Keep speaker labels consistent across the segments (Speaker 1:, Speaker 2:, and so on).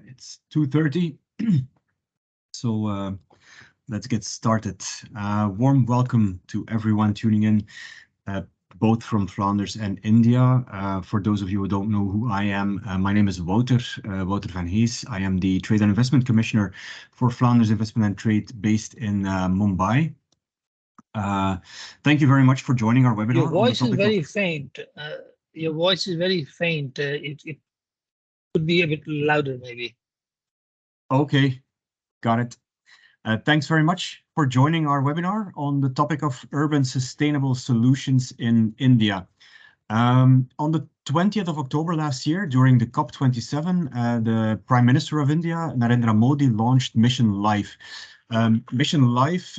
Speaker 1: It's 2:30, so let's get started. Warm welcome to everyone tuning in, both from Flanders and India. For those of you who don't know who I am, my name is Wouter van Hees. I am the Trade and Investment Commissioner for Flanders Investment and Trade based in Mumbai. Thank you very much for joining our webinar.
Speaker 2: Your voice is very faint. Your voice is very faint. It could be a bit louder, maybe.
Speaker 1: Okay, got it. Thanks very much for joining our webinar on the topic of urban sustainable solutions in India. On the 20th of October last year, during the COP27, the Prime Minister of India, Narendra Modi, launched Mission Life. Mission Life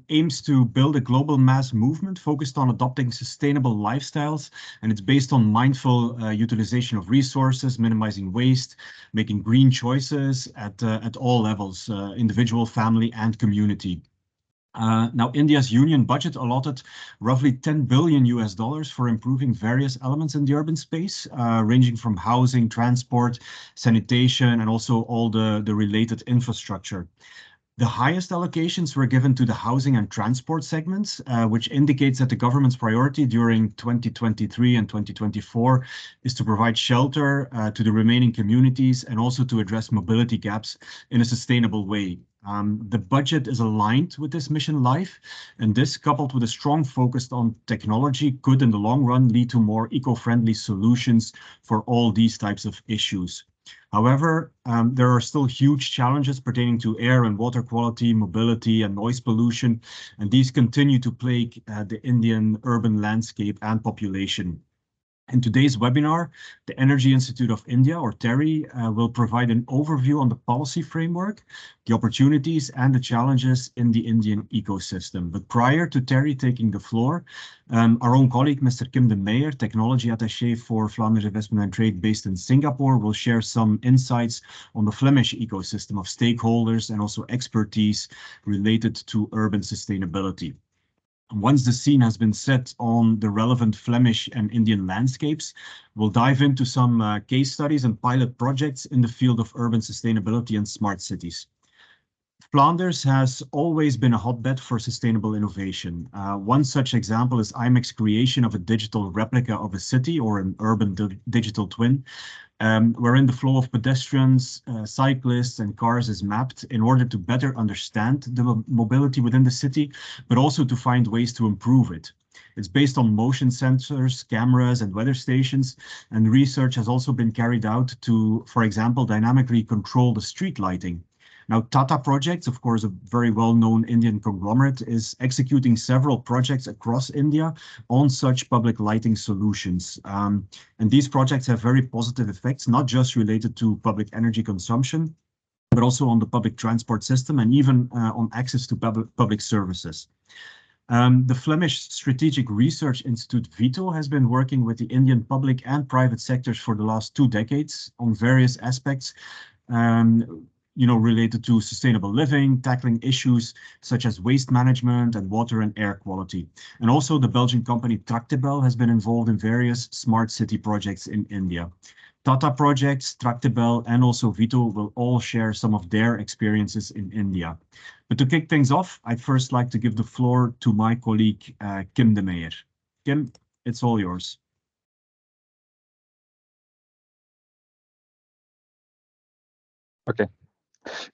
Speaker 1: aims to build a global mass movement focused on adopting sustainable lifestyles, and it's based on mindful utilization of resources, minimizing waste, making green choices at all levels, individual, family, and community. Now, India's union budget allotted roughly $10 billion for improving various elements in the urban space, ranging from housing, transport, sanitation, and also all the related infrastructure. The highest allocations were given to the housing and transport segments, which indicates that the government's priority during 2023 and 2024 is to provide shelter to the remaining communities and also to address mobility gaps in a sustainable way. The budget is aligned with this Mission Life, and this, coupled with a strong focus on technology, could in the long run lead to more eco-friendly solutions for all these types of issues. However, there are still huge challenges pertaining to air and water quality, mobility, and noise pollution, and these continue to plague the Indian urban landscape and population. In today's webinar, the Energy Institute of India, or TERI, will provide an overview on the policy framework, the opportunities and the challenges in the Indian ecosystem. But prior to TERI taking the floor, our own colleague, Mr. Kim de Meyer, Technology Attaché for Flanders Investment and Trade based in Singapore, will share some insights on the Flemish ecosystem of stakeholders and also expertise related to urban sustainability. Once the scene has been set on the relevant Flemish and Indian landscapes, we'll dive into some case studies and pilot projects in the field of urban sustainability and smart cities. Flanders has always been a hotbed for sustainable innovation. One such example is IMEC's creation of a digital replica of a city, or an urban digital twin, wherein the flow of pedestrians, cyclists, and cars is mapped in order to better understand the mobility within the city, but also to find ways to improve it. It's based on motion sensors, cameras, and weather stations, and research has also been carried out to, for example, dynamically control the street lighting. Now, Tata Projects, of course, a very well-known Indian conglomerate, is executing several projects across India on such public lighting solutions. And these projects have very positive effects, not just related to public energy consumption, but also on the public transport system and even on access to public services. The Flemish Strategic Research Institute, VITO, has been working with the Indian public and private sectors for the last 2 decades on various aspects, related to sustainable living, tackling issues such as waste management and water and air quality. And also the Belgian company Tractebel has been involved in various smart city projects in India. Tata Projects, Tractebel, and also VITO will all share some of their experiences in India. But to kick things off, I'd first like to give the floor to my colleague, Kim de Meyer. Kim, it's all yours.
Speaker 3: Okay.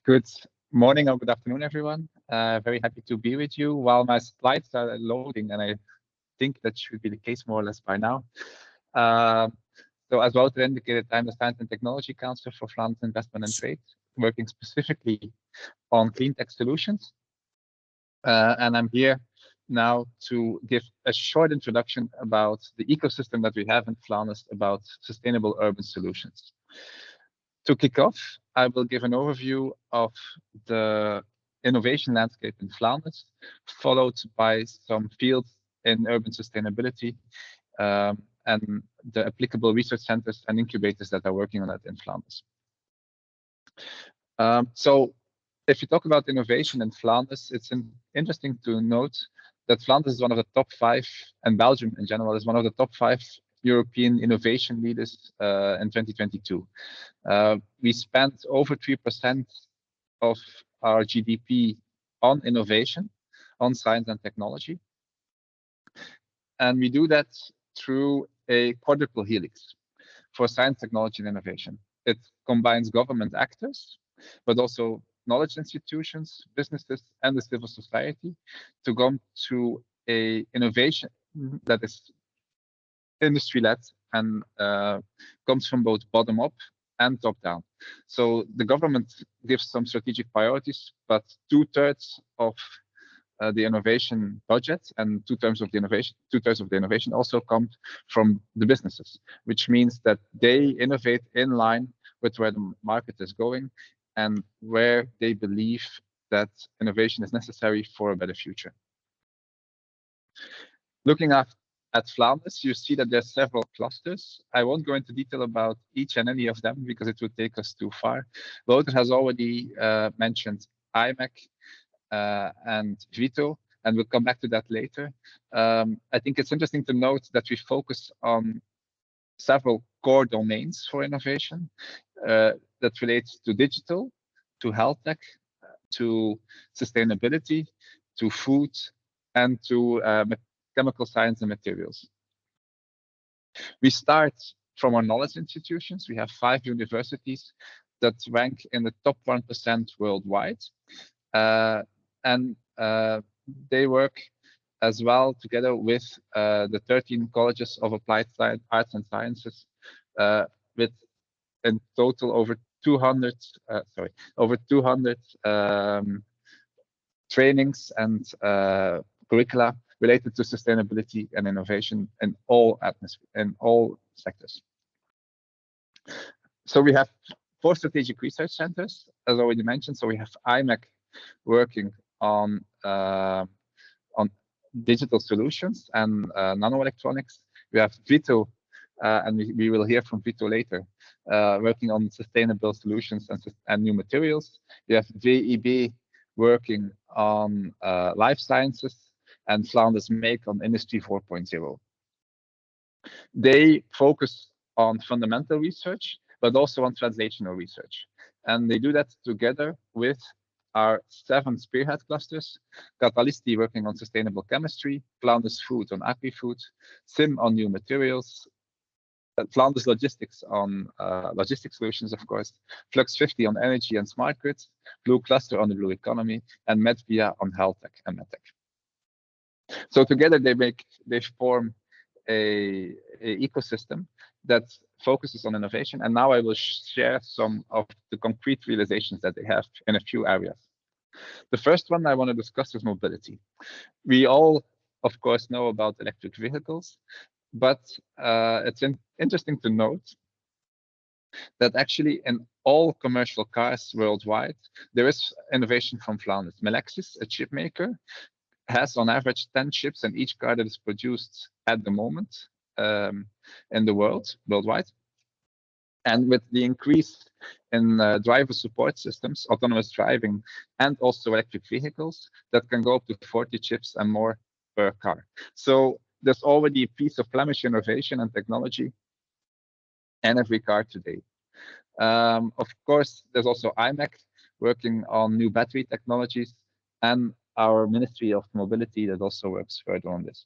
Speaker 3: Good morning or good afternoon, everyone. Very happy to be with you while my slides are loading, and I think that should be the case more or less by now. So as Wouter indicated, I'm the Science and Technology Counselor for Flanders Investment and Trade, working specifically on clean tech solutions. And I'm here now to give a short introduction about the ecosystem that we have in Flanders about sustainable urban solutions. To kick off, I will give an overview of the innovation landscape in Flanders, followed by some fields in urban sustainability and the applicable research centers and incubators that are working on that in Flanders. So if you talk about innovation in Flanders, it's interesting to note that Flanders is one of the top 5, and Belgium in general is one of the top 5 European innovation leaders in 2022. We spent over 3% of our GDP on innovation, on science and technology. And we do that through a quadruple helix for science, technology, and innovation. It combines government actors, but also knowledge institutions, businesses, and the civil society to come to a innovation that is industry-led and comes from both bottom-up and top-down. So the government gives some strategic priorities, but 2/3 of the innovation budget and 2/3 of the innovation also comes from the businesses, which means that they innovate in line with where the market is going and where they believe that innovation is necessary for a better future. Looking at Vlaamse, you see that there's several clusters. I won't go into detail about each and any of them because it would take us too far. Wouter has already mentioned IMEC and Vito, and we'll come back to that later. I think it's interesting to note that we focus on several core domains for innovation that relates to digital, to health tech, to sustainability, to food, and to chemical science and materials. We start from our knowledge institutions. We have 5 universities that rank in the top 1% worldwide. And they work as well together with the 13 colleges of applied science, arts and sciences, with in total over 200 trainings and curricula related to sustainability and innovation in all sectors. So we have 4 strategic research centers, as already mentioned. So we have IMEC working on digital solutions and nanoelectronics. We have Vito, and we will hear from Vito later, working on sustainable solutions and new materials. We have VEB working on life sciences, and Vlaamse Make on Industry 4.0. They focus on fundamental research, but also on translational research. And they do that together with our 7 spearhead clusters: Catalysti working on sustainable chemistry, Vlaamse Food on agri-food, SIM on new materials, Vlaamse Logistics on logistics solutions, of course, Flux 50 on energy and smart grids, Blue Cluster on the blue economy, and Medvia on health tech and medtech. So together they form a ecosystem that focuses on innovation. And now I will share some of the concrete realizations that they have in a few areas. The first one I want to discuss is mobility. We all, of course, know about electric vehicles, but it's interesting to note that actually in all commercial cars worldwide, there is innovation from Vlaamse. Melexis, a chip maker, has on average 10 chips in each car that is produced at the moment in the worldwide. And with the increase in driver support systems, autonomous driving, and also electric vehicles, that can go up to 40 chips and more per car. So there's already a piece of Flemish innovation and technology in every car today. Of course, there's also IMEC working on new battery technologies, and our Ministry of Mobility that also works further on this.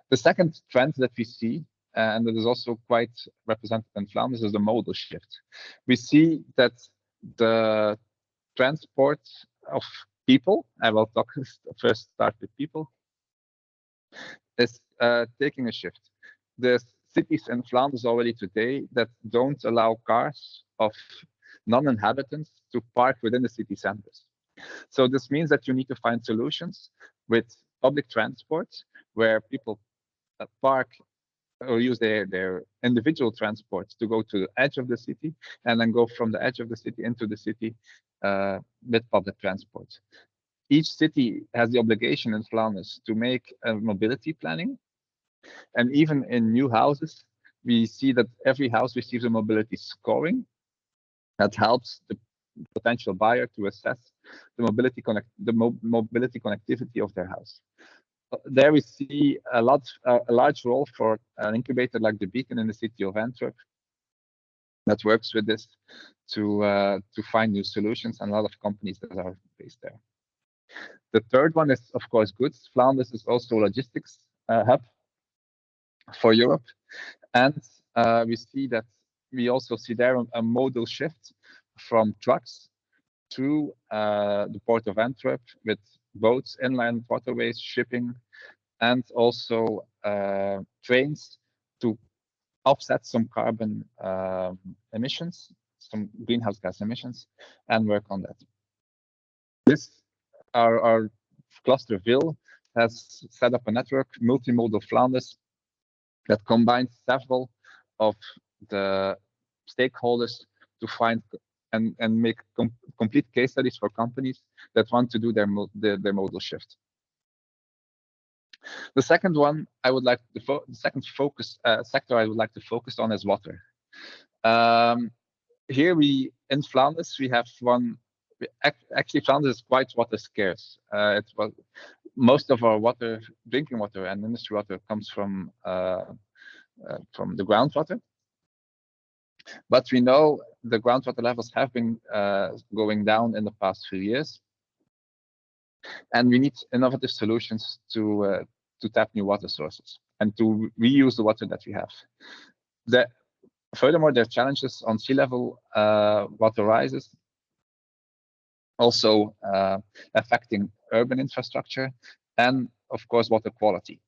Speaker 3: The second trend that we see, and that is also quite represented in Vlaamse, is the modal shift. We see that the transport of people, I will first start with people, is taking a shift. There's cities in Vlaamse already today that don't allow cars of non-inhabitants to park within the city centers. So this means that you need to find solutions with public transport where people park or use their individual transport to go to the edge of the city and then go from the edge of the city into the city with public transport. Each city has the obligation in Vlaamse to make a mobility planning. And even in new houses, we see that every house receives a mobility scoring that helps the potential buyer to assess the mobility connectivity of their house. there we see a large role for an incubator like the Beacon in the city of Antwerp that works with this to find new solutions, and a lot of companies that are based there. The third one is, of course, goods. Flanders is also a logistics hub for Europe, and we also see there a modal shift from trucks to the port of Antwerp with boats, inland waterways, shipping, and also trains to offset some carbon emissions, some greenhouse gas emissions, and work on that. Our cluster Ville has set up a network, Multimodal Flanders, that combines several of the stakeholders to find and make complete case studies for companies that want to do their modal shift. The second one the second sector I would like to focus on is water. Here in Flanders we have actually Flanders is quite water scarce. Most of our water, drinking water and industry water, comes from the groundwater. But we know the groundwater levels have been going down in the past few years, and we need innovative solutions to tap new water sources and to reuse the water that we have. Furthermore, there are challenges on sea level water rises, also affecting urban infrastructure, and of course water quality.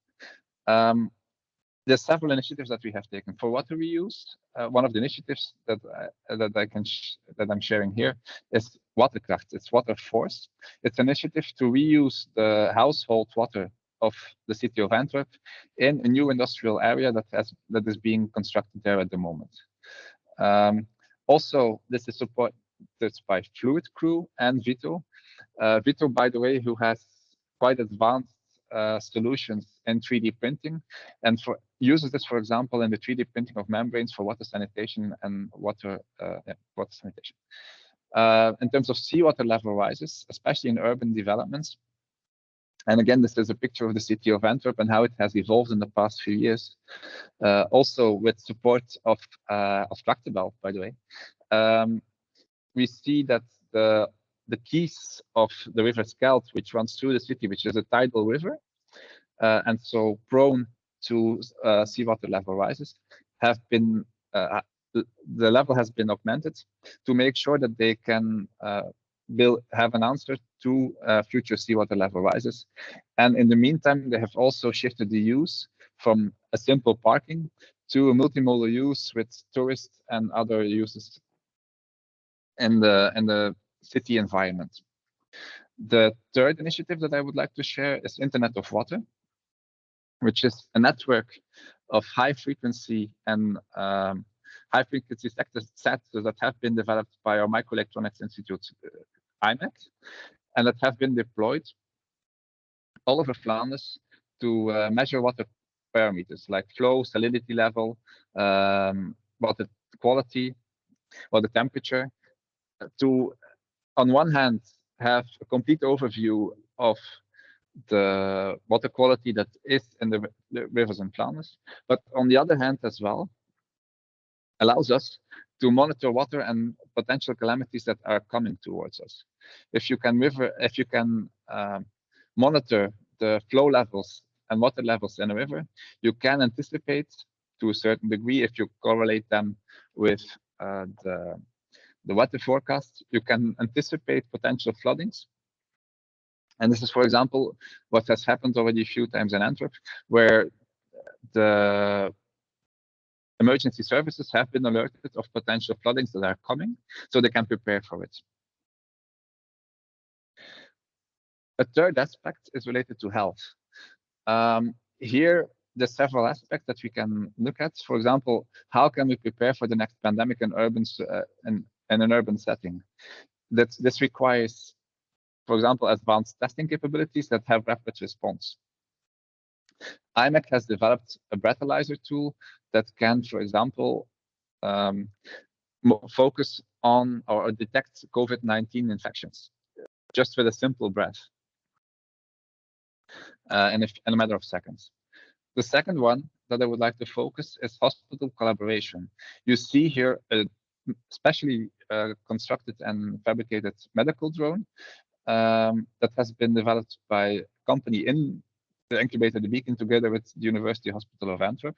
Speaker 3: There's several initiatives that we have taken for water reuse. One of the initiatives that I'm sharing here is Waterkracht. It's Water Force. It's an initiative to reuse the household water of the city of Antwerp in a new industrial area that is being constructed there at the moment. Also, this is supported by Fluid Crew and Vito. Vito, by the way, who has quite advanced solutions in 3D printing, and uses this, for example, in the 3D printing of membranes for water sanitation and water sanitation. In terms of seawater level rises, especially in urban developments. And again, this is a picture of the city of Antwerp and how it has evolved in the past few years. Also with support of Tractebel, by the way. We see that the quays of the river Scheldt, which runs through the city, which is a tidal river, and so prone to seawater level rises, have been the level has been augmented to make sure that they can have an answer to future seawater level rises. And in the meantime, they have also shifted the use from a simple parking to a multimodal use with tourists and other uses in the city environment. The third initiative that I would like to share is Internet of Water, which is a network of high frequency sectors that have been developed by our Microelectronics Institute, IMEC, and that have been deployed all over Flanders to measure water parameters like flow, salinity level, water quality, water temperature, to, on one hand, have a complete overview of the water quality that is in the rivers in Flanders, but on the other hand as well, allows us to monitor water and potential calamities that are coming towards us. If you can monitor the flow levels and water levels in a river, you can anticipate to a certain degree, if you correlate them with the weather forecast, you can anticipate potential floodings. And this is, for example, what has happened already a few times in Antwerp, where the emergency services have been alerted of potential floodings that are coming, so they can prepare for it. A third aspect is related to health. Here, there's several aspects that we can look at. For example, how can we prepare for the next pandemic in an urban setting? This requires, for example, advanced testing capabilities that have rapid response. IMEC has developed a breathalyzer tool that can, for example, focus on or detect COVID-19 infections just with a simple breath. in a matter of seconds. The second one that I would like to focus is hospital collaboration. You see here a specially constructed and fabricated medical drone that has been developed by a company in the incubator, the Beacon, together with the University Hospital of Antwerp,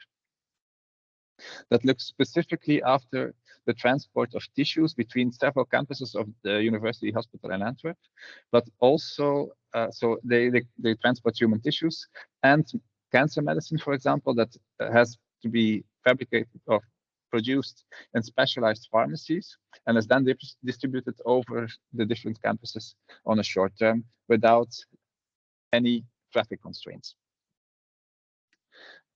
Speaker 3: that looks specifically after the transport of tissues between several campuses of the University Hospital in Antwerp, but also so they transport human tissues and cancer medicine, for example, that has to be fabricated or produced in specialized pharmacies and is then distributed over the different campuses on a short term without any traffic constraints.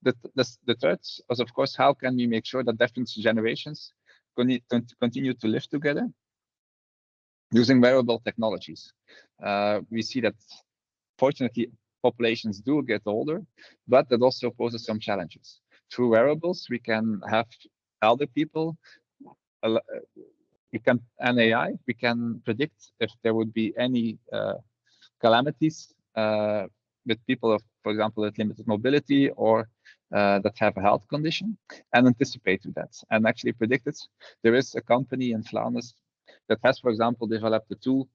Speaker 3: The third was, of course, how can we make sure that different generations continue to live together using wearable technologies? We see that, fortunately, populations do get older, but that also poses some challenges. Through wearables, we can have elder people, and AI, we can predict if there would be any calamities with people of, for example, with limited mobility or that have a health condition, and anticipate to that and actually predict it. There is a company in Vlaamse that has, for example, developed a tool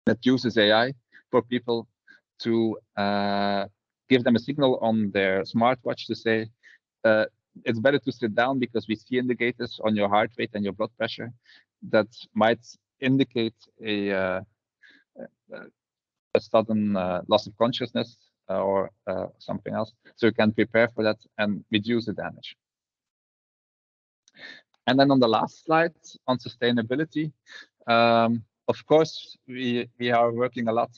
Speaker 3: that uses AI for people to give them a signal on their smartwatch to say, it's better to sit down because we see indicators on your heart rate and your blood pressure that might indicate a sudden loss of consciousness or something else. So you can prepare for that and reduce the damage. And then on the last slide on sustainability, of course, we are working a lot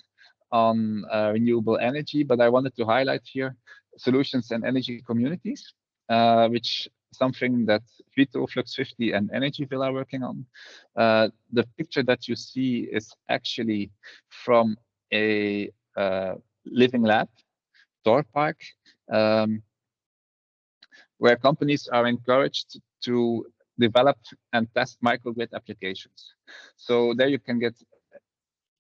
Speaker 3: on renewable energy, but I wanted to highlight here solutions and energy communities, which something that Vito, Flux 50 and Energyville are working on. The picture that you see is actually from a living lab, Door Park, where companies are encouraged to develop and test microgrid applications. So there you can get,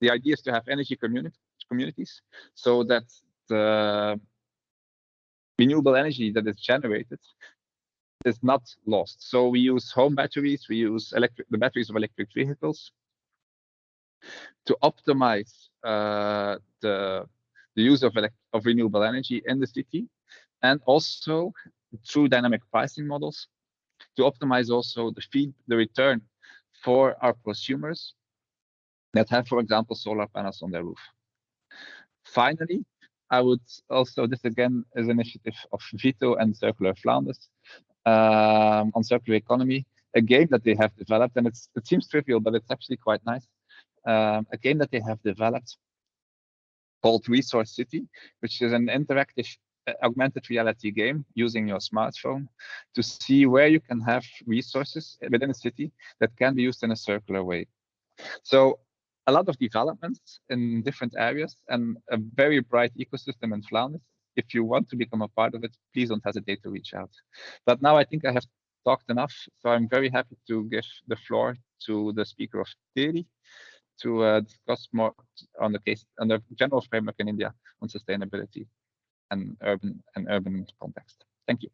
Speaker 3: the idea is to have energy communities so that the renewable energy that is generated is not lost. So we use home batteries, we use the batteries of electric vehicles to optimize the use of renewable energy in the city, and also through dynamic pricing models to optimize also the return for our prosumers that have, for example, solar panels on their roof. Finally, I would also, this again is an initiative of Vito and Circular Vlaanderen on circular economy, a game that they have developed, and it seems trivial, but it's actually quite nice. A game that they have developed called Resource City, which is an interactive augmented reality game using your smartphone to see where you can have resources within a city that can be used in a circular way. So a lot of developments in different areas and a very bright ecosystem in Vlaanderen. If you want to become a part of it, please don't hesitate to reach out. But now I think I have talked enough, so I'm very happy to give the floor to the speaker of TERI to discuss more on the general framework in India on sustainability and urban context. Thank you.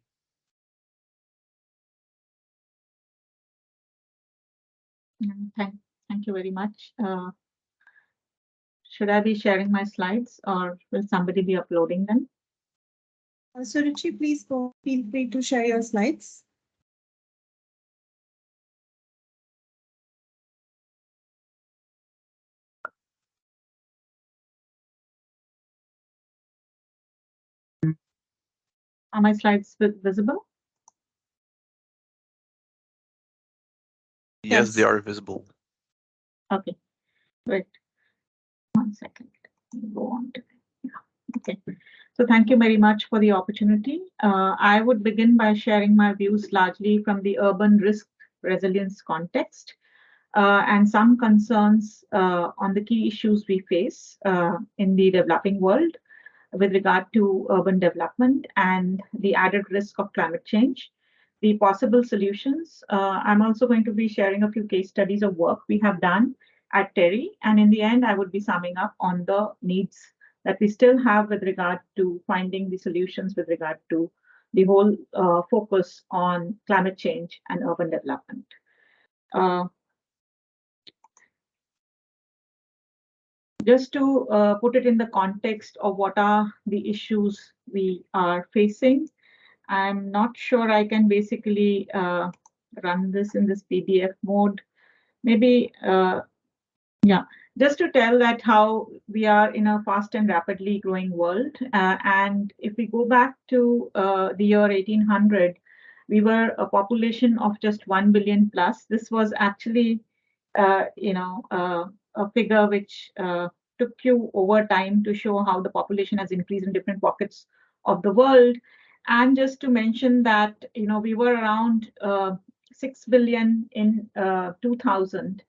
Speaker 4: Thank you very much. Should I be sharing my slides or will somebody be uploading them?
Speaker 5: So Ruchi, please feel free to share your slides.
Speaker 4: Are my slides visible?
Speaker 6: Yes, they are visible.
Speaker 4: Okay, wait 1 second. Go on to okay. So thank you very much for the opportunity. I would begin by sharing my views largely from the urban risk resilience context and some concerns on the key issues we face in the developing world with regard to urban development and the added risk of climate change, the possible solutions. I'm also going to be sharing a few case studies of work we have done at TERI, and in the end, I would be summing up on the needs that we still have with regard to finding the solutions with regard to the whole focus on climate change and urban development. Just to put it in the context of what are the issues we are facing, I'm not sure I can basically run this in this PDF mode. Maybe, yeah, just to tell that how we are in a fast and rapidly growing world. And if we go back to the year 1800, we were a population of just 1 billion plus. This was actually, a figure which took you over time to show how the population has increased in different pockets of the world. And just to mention that, we were around 6 billion in 2000.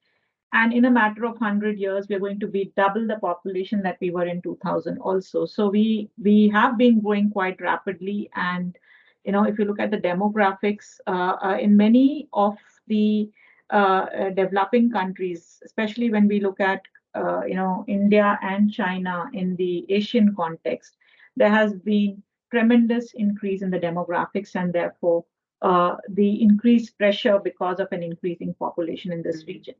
Speaker 4: And in a matter of 100 years, we're going to be double the population that we were in 2000 also. So we have been growing quite rapidly. And, if you look at the demographics, in many of the developing countries, especially when we look at, India and China in the Asian context, there has been tremendous increase in the demographics and therefore the increased pressure because of an increasing population in this region.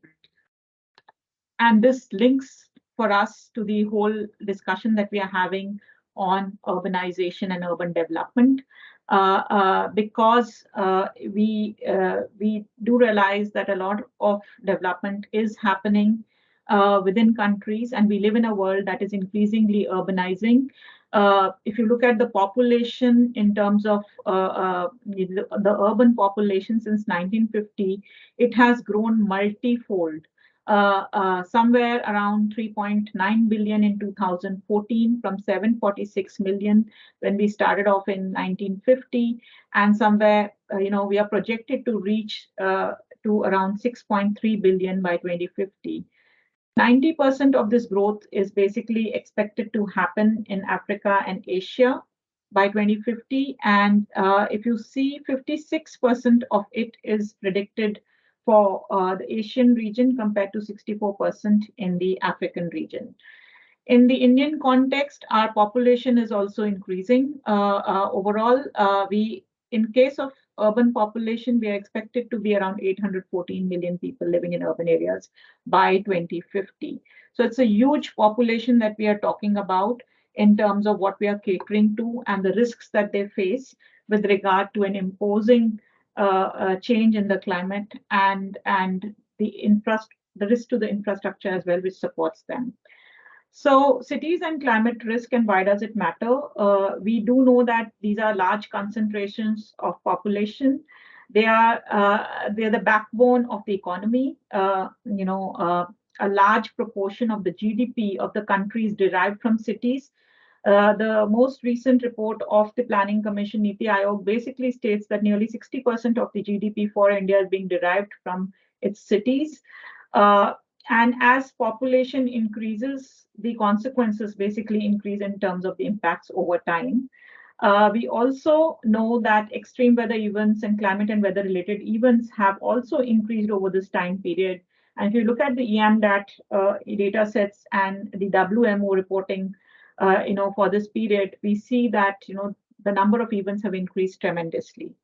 Speaker 4: And this links for us to the whole discussion that we are having on urbanization and urban development, because we do realize that a lot of development is happening within countries, and we live in a world that is increasingly urbanizing. If you look at the population in terms of the urban population since 1950, it has grown multifold. Somewhere around 3.9 billion in 2014 from 746 million when we started off in 1950, and somewhere we are projected to reach to around 6.3 billion by 2050. 90% of this growth is basically expected to happen in Africa and Asia by 2050, and if you see, 56% of it is predicted for the Asian region compared to 64% in the African region. In the Indian context, our population is also increasing. Overall, in case of urban population, we are expected to be around 814 million people living in urban areas by 2050. So it's a huge population that we are talking about in terms of what we are catering to and the risks that they face with regard to an imposing change in the climate and the risk to the infrastructure as well, which supports them. So cities and climate risk, and why does it matter? We do know that these are large concentrations of population. They're the backbone of the economy. A large proportion of the GDP of the country is derived from cities. The most recent report of the Planning Commission, Niti Aayog, basically states that nearly 60% of the GDP for India is being derived from its cities. And as population increases, the consequences basically increase in terms of the impacts over time. We also know that extreme weather events and climate and weather related events have also increased over this time period. And if you look at the EAMDAT data sets and the WMO reporting, for this period, we see that, the number of events have increased tremendously.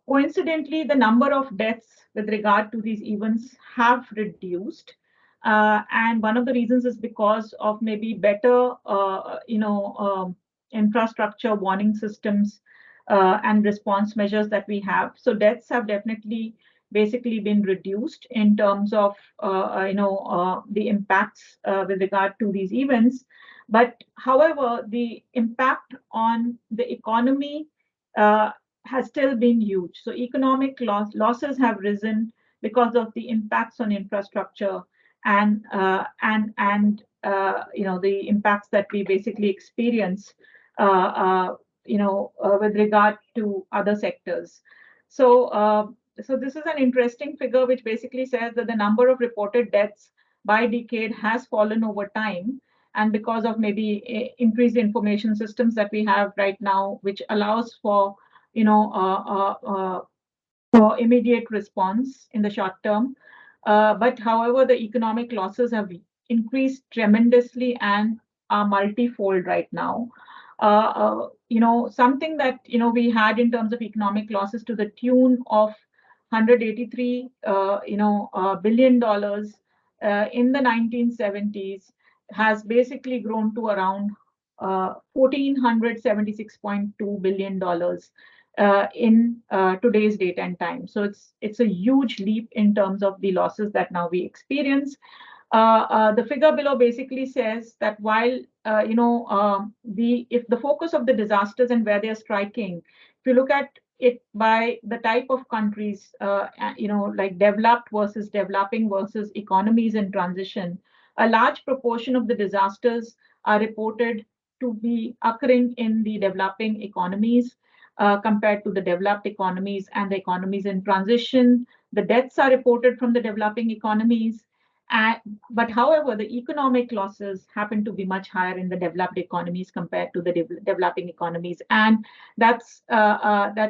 Speaker 4: Coincidentally, the number of deaths with regard to these events have reduced. And one of the reasons is because of maybe better, infrastructure warning systems and response measures that we have. So deaths have definitely basically been reduced in terms of, the impacts with regard to these events. But however, the impact on the economy has still been huge. So economic losses have risen because of the impacts on infrastructure and the impacts that we basically experience, with regard to other sectors. So this is an interesting figure which basically says that the number of reported deaths by decade has fallen over time, and because of maybe increased information systems that we have right now, which allows for for immediate response in the short term. But however, the economic losses have increased tremendously and are multifold right now. Something that we had in terms of economic losses to the tune of 183 billion dollars in the 1970s has basically grown to around $1,476.2 billion in today's date and time. So it's a huge leap in terms of the losses that now we experience. The figure below basically says that while if the focus of the disasters and where they are striking, if you look at it by the type of countries, like developed versus developing versus economies in transition, a large proportion of the disasters are reported to be occurring in the developing economies compared to the developed economies and the economies in transition. The deaths are reported from the developing economies. But however, the economic losses happen to be much higher in the developed economies compared to the developing economies. And that's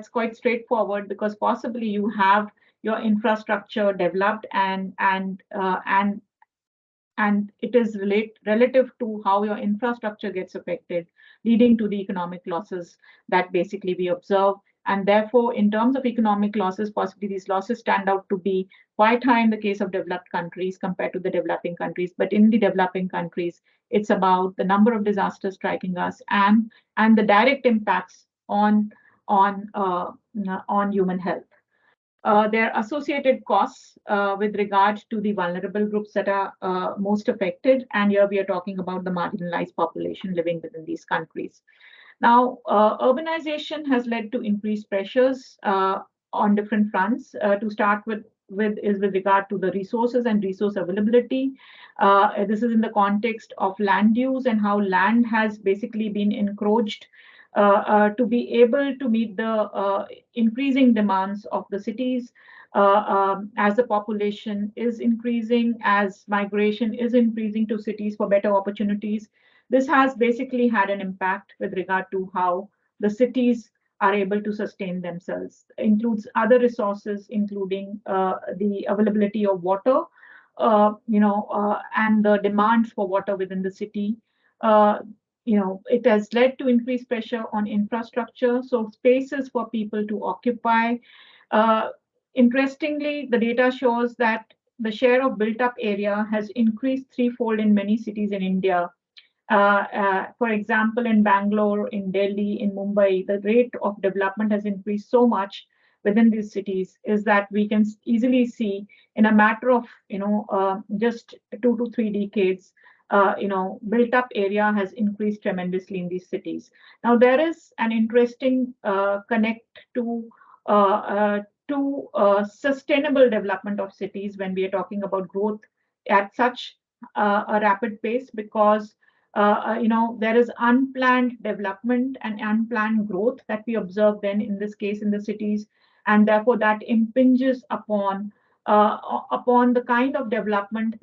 Speaker 4: quite straightforward, because possibly you have your infrastructure developed and it is relative to how your infrastructure gets affected, leading to the economic losses that basically we observe. And therefore, in terms of economic losses, possibly these losses stand out to be quite high in the case of developed countries compared to the developing countries. But in the developing countries, it's about the number of disasters striking us and the direct impacts on human health. There are associated costs with regard to the vulnerable groups that are most affected. And here we are talking about the marginalized population living within these countries. Now, urbanization has led to increased pressures on different fronts. To start with regard to the resources and resource availability. This is in the context of land use and how land has basically been encroached to be able to meet the increasing demands of the cities as the population is increasing, as migration is increasing to cities for better opportunities. This has basically had an impact with regard to how the cities are able to sustain themselves. It includes other resources, including the availability of water, and the demand for water within the city. It has led to increased pressure on infrastructure, so spaces for people to occupy. Interestingly, the data shows that the share of built-up area has increased threefold in many cities in India. For example, in Bangalore, in Delhi, in Mumbai, the rate of development has increased so much within these cities is that we can easily see in a matter of just 2 to 3 decades, built up area has increased tremendously in these cities. Now there is an interesting connect to sustainable development of cities when we are talking about growth at such a rapid pace, because there is unplanned development and unplanned growth that we observe then in this case in the cities, and therefore that impinges upon the kind of development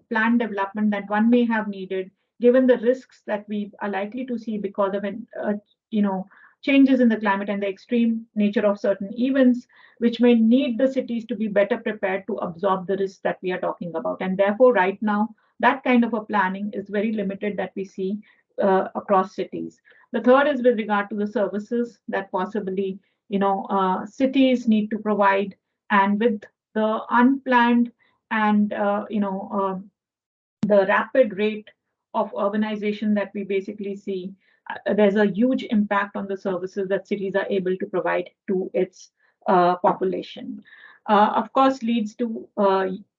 Speaker 4: planned development that one may have needed, given the risks that we are likely to see because of changes in the climate and the extreme nature of certain events, which may need the cities to be better prepared to absorb the risks that we are talking about. And therefore, right now, that kind of a planning is very limited that we see across cities. The third is with regard to the services that possibly cities need to provide, and with the unplanned and the rapid rate of urbanization that we basically see, there's a huge impact on the services that cities are able to provide to its population. Of course, leads to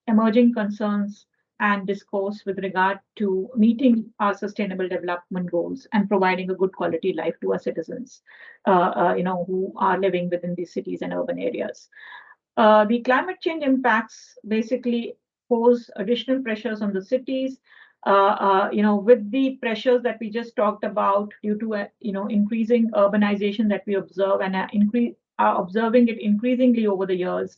Speaker 4: emerging concerns and discourse with regard to meeting our sustainable development goals and providing a good quality life to our citizens, who are living within these cities and urban areas. The climate change impacts basically pose additional pressures on the cities. With the pressures that we just talked about due to increasing urbanization that we observe and are observing it increasingly over the years.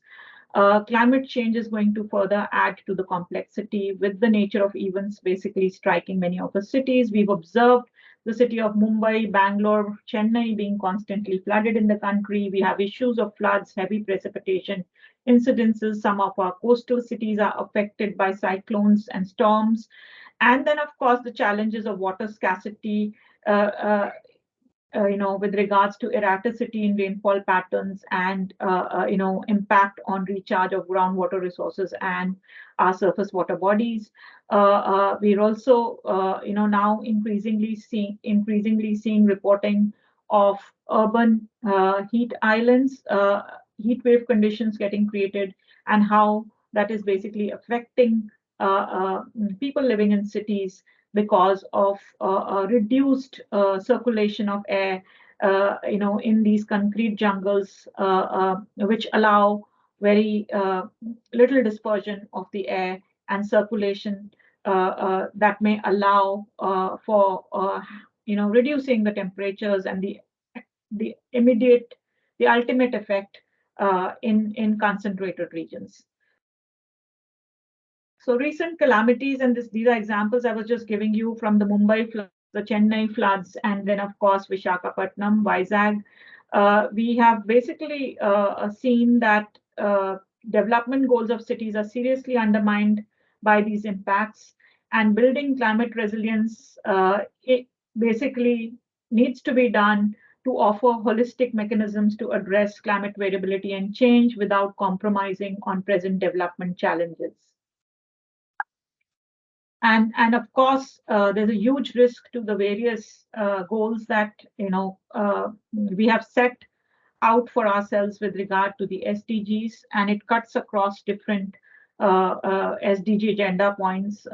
Speaker 4: Climate change is going to further add to the complexity with the nature of events basically striking many of the cities. We've observed the city of Mumbai, Bangalore, Chennai being constantly flooded in the country. We have issues of floods, heavy precipitation incidences. Some of our coastal cities are affected by cyclones and storms. And then, of course, the challenges of water scarcity, with regards to erraticity in rainfall patterns and, impact on recharge of groundwater resources and our surface water bodies. We're also, now increasingly seeing reporting of urban heat islands, heat wave conditions getting created, and how that is basically affecting people living in cities because of reduced circulation of air, in these concrete jungles, which allow very little dispersion of the air and circulation that may allow for, reducing the temperatures and the ultimate effect in concentrated regions. So recent calamities, and these are examples I was just giving you from the Mumbai floods, the Chennai floods, and then of course Visakhapatnam, Vizag. We have basically seen that development goals of cities are seriously undermined by these impacts, and building climate resilience it basically needs to be done to offer holistic mechanisms to address climate variability and change without compromising on present development challenges. And of course, there's a huge risk to the various goals that we have set out for ourselves with regard to the SDGs, and it cuts across different SDG agenda points.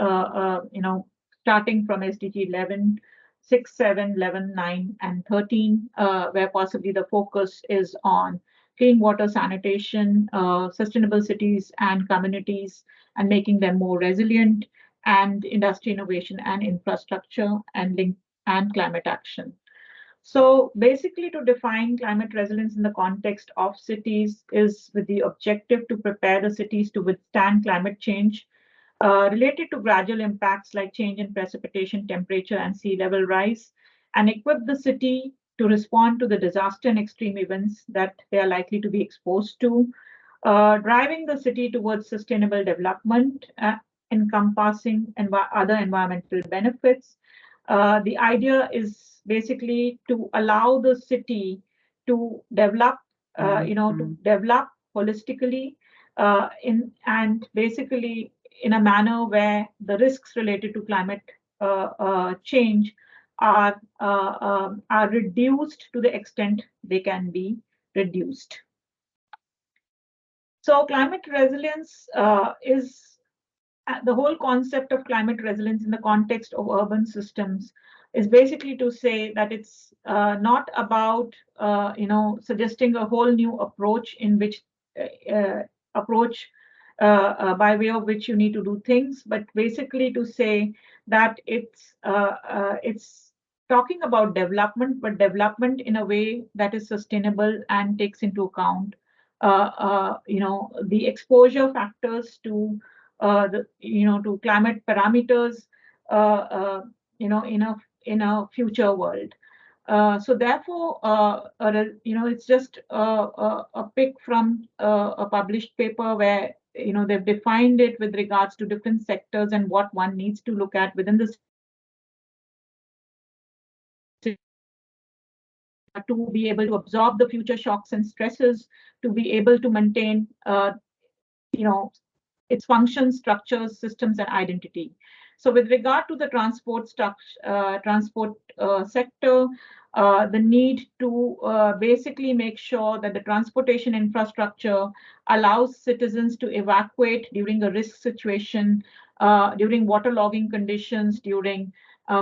Speaker 4: Starting from SDG 11, 6, 7, 11, 9, and 13, where possibly the focus is on clean water, sanitation, sustainable cities and communities, and making them more resilient, and industry innovation and infrastructure and climate action. So basically, to define climate resilience in the context of cities is with the objective to prepare the cities to withstand climate change related to gradual impacts like change in precipitation, temperature, and sea level rise, and equip the city to respond to the disaster and extreme events that they are likely to be exposed to, driving the city towards sustainable development, encompassing other environmental benefits. The idea is basically to allow the city to develop, to develop holistically, and basically in a manner where the risks related to climate change are reduced to the extent they can be reduced. So climate resilience is the whole concept of climate resilience in the context of urban systems is basically to say that it's not about suggesting a whole new approach in which by way of which you need to do things, but basically to say that it's talking about development, but development in a way that is sustainable and takes into account the exposure factors to to climate parameters in a future world. So therefore, it's just a pick from a published paper where they've defined it with regards to different sectors and what one needs to look at within the to be able to absorb the future shocks and stresses, to be able to maintain its functions, structures, systems, and identity. So with regard to the transport sector, the need to basically make sure that the transportation infrastructure allows citizens to evacuate during a risk situation, during waterlogging conditions, during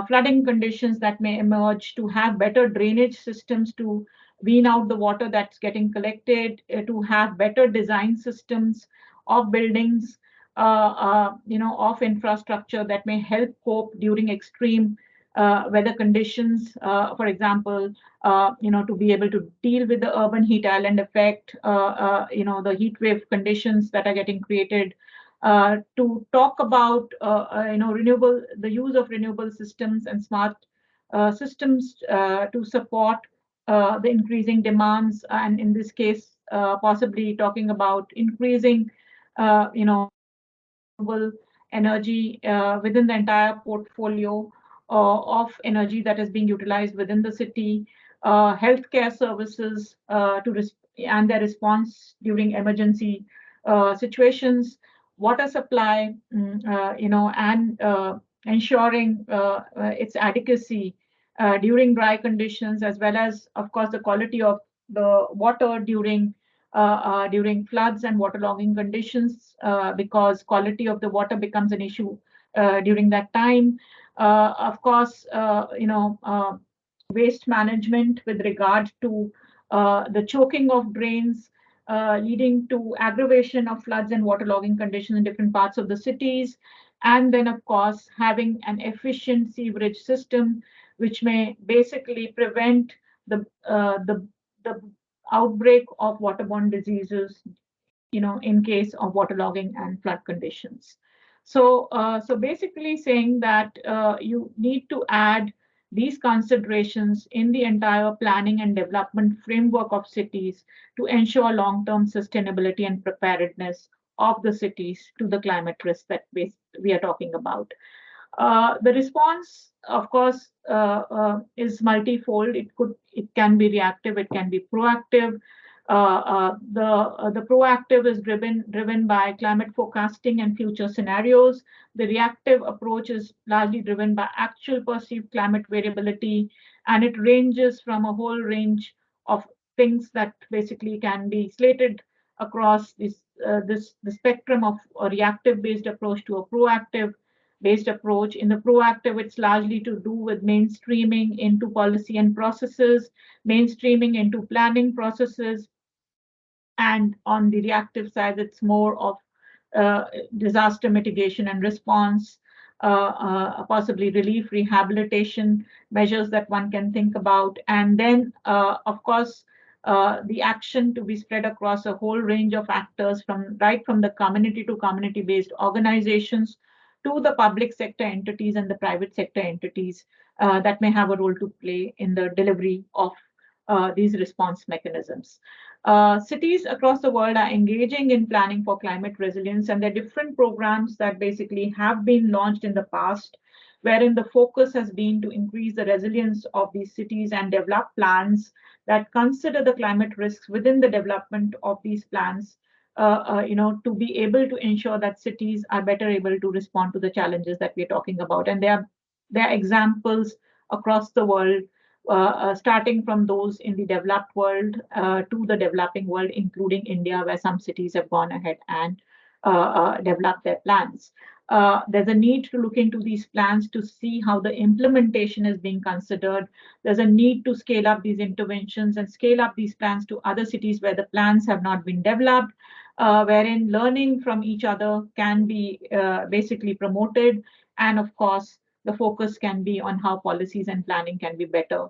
Speaker 4: flooding conditions that may emerge, to have better drainage systems to wean out the water that's getting collected, to have better design systems of buildings, of infrastructure that may help cope during extreme weather conditions, for example, to be able to deal with the urban heat island effect, the heat wave conditions that are getting created, to talk about, the use of renewable systems and smart systems to support the increasing demands, and in this case, possibly talking about increasing, renewable energy within the entire portfolio of energy that is being utilized within the city, healthcare services and their response during emergency situations, water supply, and ensuring its adequacy during dry conditions, as well as, of course, the quality of the water during floods and waterlogging conditions, because quality of the water becomes an issue during that time. Of course, waste management with regard to the choking of drains, leading to aggravation of floods and waterlogging conditions in different parts of the cities. And then, of course, having an efficient sewerage system, which may basically prevent the outbreak of waterborne diseases, in case of waterlogging and flood conditions. So basically saying that you need to add these considerations in the entire planning and development framework of cities to ensure long-term sustainability and preparedness of the cities to the climate risk that we are talking about. The response, of course, is multifold. It can be reactive, it can be proactive. The proactive is driven by climate forecasting and future scenarios. The reactive approach is largely driven by actual perceived climate variability, and it ranges from a whole range of things that basically can be slated across the spectrum of a reactive based approach to a proactive based approach. In the proactive, it's largely to do with mainstreaming into policy and processes, mainstreaming into planning processes. And on the reactive side, it's more of disaster mitigation and response, possibly relief, rehabilitation measures that one can think about. And then, of course, the action to be spread across a whole range of actors, right from the community to community-based organizations to the public sector entities and the private sector entities that may have a role to play in the delivery of these response mechanisms. Cities across the world are engaging in planning for climate resilience, and there are different programs that basically have been launched in the past, wherein the focus has been to increase the resilience of these cities and develop plans that consider the climate risks within the development of these plans, to be able to ensure that cities are better able to respond to the challenges that we're talking about. And there are examples across the world, starting from those in the developed world to the developing world, including India, where some cities have gone ahead and developed their plans. There's a need to look into these plans to see how the implementation is being considered. There's a need to scale up these interventions and scale up these plans to other cities where the plans have not been developed, wherein learning from each other can be basically promoted. And of course, the focus can be on how policies and planning can be better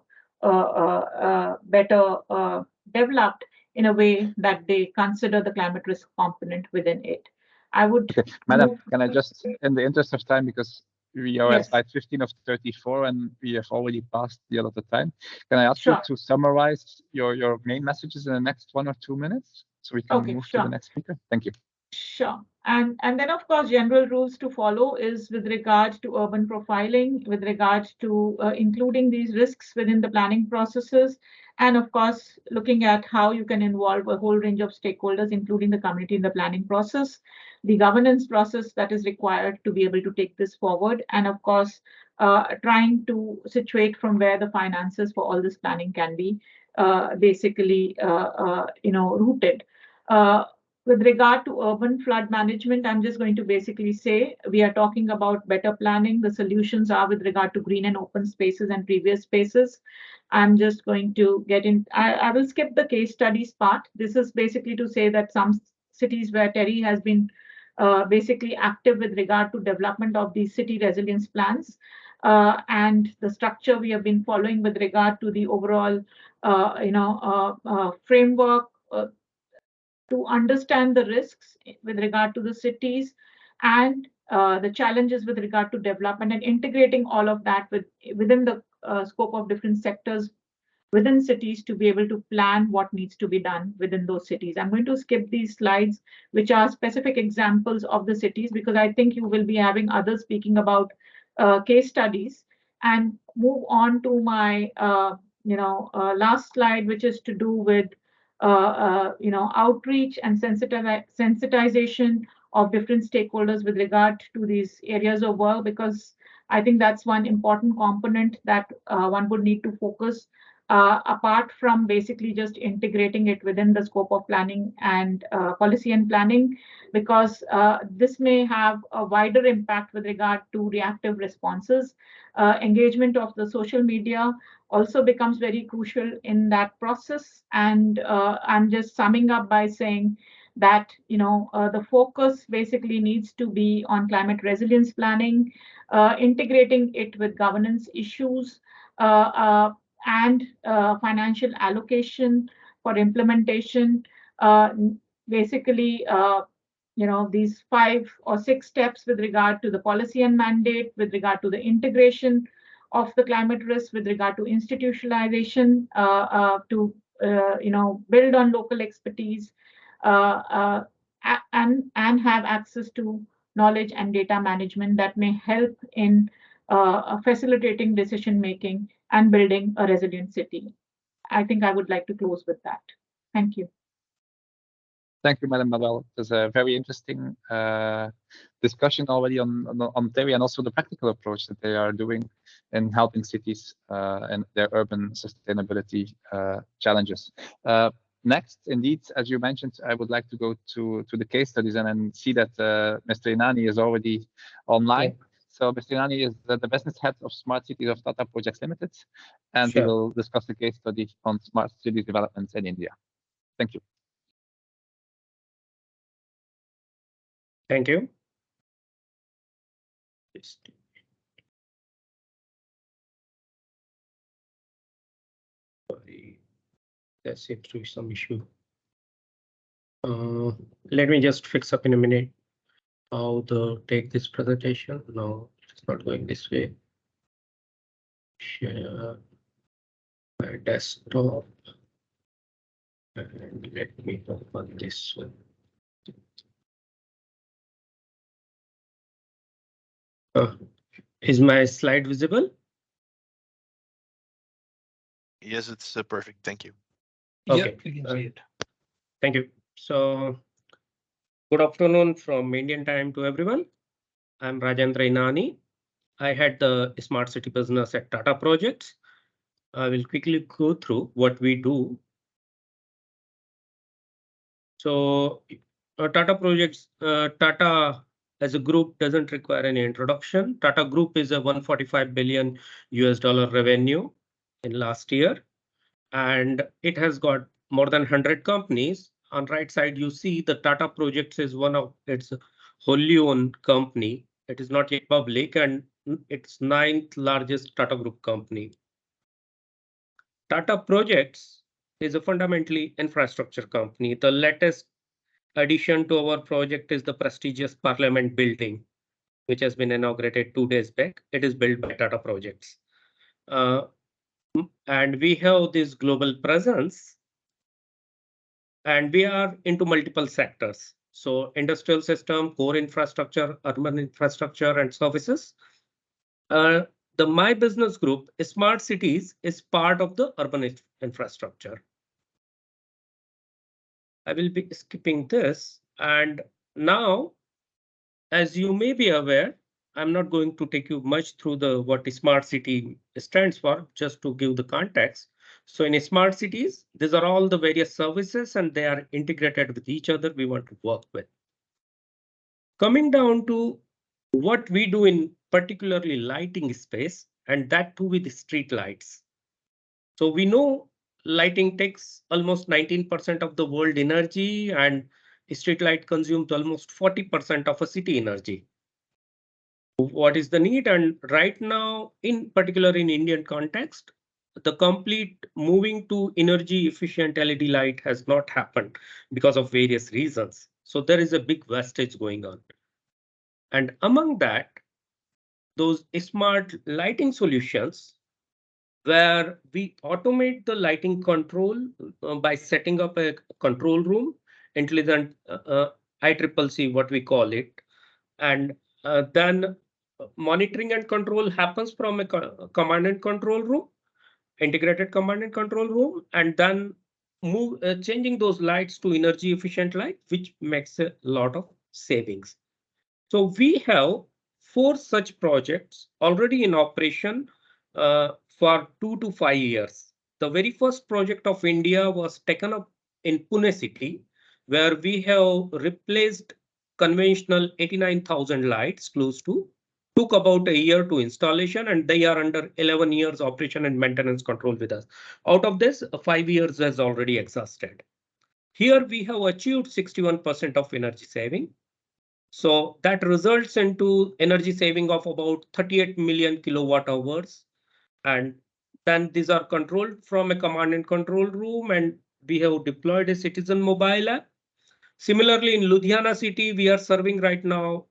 Speaker 4: developed in a way that they consider the climate risk component within it. I would.
Speaker 3: Okay, Madam, can I just, in the interest of time, because we are at slide 15 of 34 and we have already passed the allotted time, can I ask you to summarize your main messages in the next 1 or 2 minutes so we can move to the next speaker? Thank you.
Speaker 4: Sure. And then, of course, general rules to follow is with regard to urban profiling, with regard to including these risks within the planning processes, and of course, looking at how you can involve a whole range of stakeholders, including the community in the planning process, the governance process that is required to be able to take this forward, and of course, trying to situate from where the finances for all this planning can be basically, rooted. With regard to urban flood management, I'm just going to basically say we are talking about better planning. The solutions are with regard to green and open spaces and previous spaces. I'm just going to get in. I will skip the case studies part. This is basically to say that some cities where Terry has been basically active with regard to development of these city resilience plans and the structure we have been following with regard to the overall, framework to understand the risks with regard to the cities and the challenges with regard to development, and integrating all of that within the scope of different sectors within cities to be able to plan what needs to be done within those cities. I'm going to skip these slides, which are specific examples of the cities, because I think you will be having others speaking about case studies, and move on to my last slide, which is to do with outreach and sensitization of different stakeholders with regard to these areas of work, because I think that's one important component that one would need to focus, apart from basically just integrating it within the scope of planning and policy and planning, because this may have a wider impact with regard to reactive responses. Engagement of the social media also becomes very crucial in that process. And I'm just summing up by saying that the focus basically needs to be on climate resilience planning, integrating it with governance issues, and financial allocation for implementation. Basically, these 5 or 6 steps with regard to the policy and mandate, with regard to the integration of the climate risk, with regard to institutionalization, to build on local expertise, and have access to knowledge and data management that may help in facilitating decision making and building a resilient city. I think I would like to close with that. Thank you.
Speaker 3: Thank you, Madam Mabel. It was a very interesting discussion already on theory and also the practical approach that they are doing in helping cities and their urban sustainability challenges. Next, indeed, as you mentioned, I would like to go to the case studies and see that Mr. Inani is already online. Yeah. So Mr. Inani is the business head of Smart Cities of Tata Projects Limited, and he will discuss the case study on smart cities developments in India. Thank you.
Speaker 6: Thank you. Sorry, there seems to be some issue. Let me just fix up in a minute how to take this presentation. No, it's not going this way. Share my desktop and let me open this one. Is my slide visible?
Speaker 7: Yes, it's perfect. Thank you.
Speaker 6: Okay.
Speaker 2: Yeah, you can see it.
Speaker 6: Thank you. So, good afternoon from Indian time to everyone. I'm Rajendra Inani. I had the smart city business at Tata Projects. I will quickly go through what we do. So, Tata Projects, Tata as a group doesn't require any introduction. Tata Group is a $145 billion revenue in last year, and it has got more than 100 companies. On right side, you see the Tata Projects is one of its wholly owned company. It is not yet public, and it's 9th largest Tata Group company. Tata Projects is a fundamentally infrastructure company. The latest addition to our project is the prestigious Parliament building, which has been inaugurated 2 days back. It is built by Tata Projects. And we have this global presence, and we are into multiple sectors. So industrial system, core infrastructure, urban infrastructure, and services. The My Business Group, Smart Cities, is part of the urban infrastructure. I will be skipping this. And now, as you may be aware, I'm not going to take you much through what smart city stands for, just to give the context. So in smart cities, these are all the various services and they are integrated with each other we want to work with. Coming down to what we do in particularly lighting space, and that too with street lights. So we know lighting takes almost 19% of the world energy, and street light consumes almost 40% of a city energy. What is the need? And right now, in particular in Indian context, the complete moving to energy efficient LED light has not happened because of various reasons. So there is a big wastage going on. And among that, those smart lighting solutions where we automate the lighting control by setting up a control room, intelligent ICCC, what we call it. And then monitoring and control happens from a command and control room, integrated command and control room, and then changing those lights to energy efficient light, which makes a lot of savings. So we have 4 such projects already in operation for 2 to 5 years. The very first project of India was taken up in Pune city, where we have replaced conventional 89,000 lights took about a year to installation, and they are under 11 years operation and maintenance control with us. Out of this, 5 years has already exhausted. Here we have achieved 61% of energy saving. So that results into energy saving of about 38 million kilowatt hours. And then these are controlled from a command and control room, and we have deployed a citizen mobile app. Similarly, in Ludhiana city, we are serving right now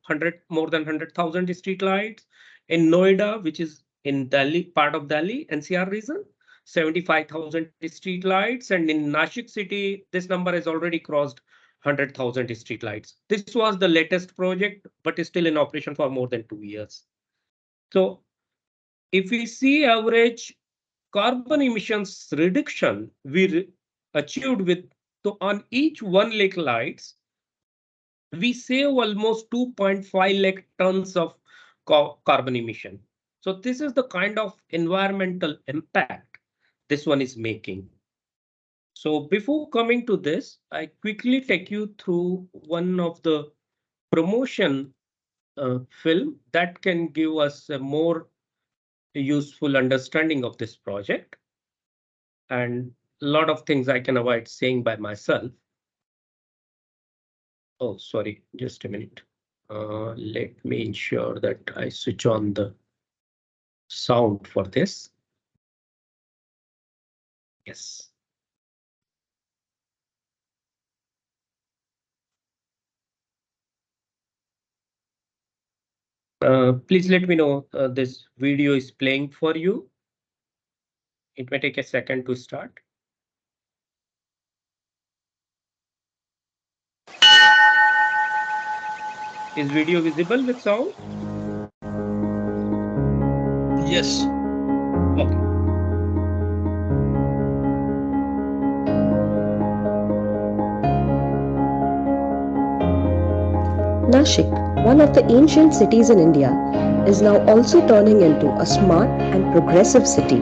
Speaker 6: more than 100,000 street lights. In Noida, which is in Delhi, part of Delhi, NCR region, 75,000 street lights. And in Nashik city, this number has already crossed 100,000 street lights. This was the latest project, but is still in operation for more than 2 years. So if we see average carbon emissions reduction we achieved with, so on each 1 lakh lights, we save almost 2.5 lakh tons of carbon emission. So this is the kind of environmental impact this one is making. So before coming to this, I quickly take you through one of the promotion film that can give us a more useful understanding of this project. And a lot of things I can avoid saying by myself. Oh, sorry, just a minute. Let me ensure that I switch on the sound for this. Yes. Please let me know this video is playing for you. It may take a second to start. Is video visible with sound?
Speaker 2: Yes.
Speaker 6: Okay.
Speaker 8: Nashik, one of the ancient cities in India, is now also turning into a smart and progressive city.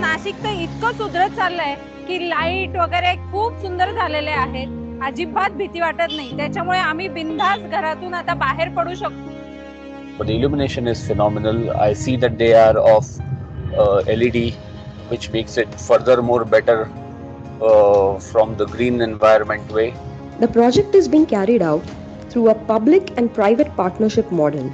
Speaker 9: Nashik तर इतकं सुधरत चाललंय की light वगैरे खूप सुंदर झालेले आहेत. अजिबात भीती वाटत नाही. त्याच्यामुळे आम्ही बिनधास्त घरातून आता बाहेर पडू शकतो.
Speaker 10: But the illumination is phenomenal. I see that they are of LED, which makes it furthermore better from the green environment way.
Speaker 8: The project is being carried out through a public and private partnership model.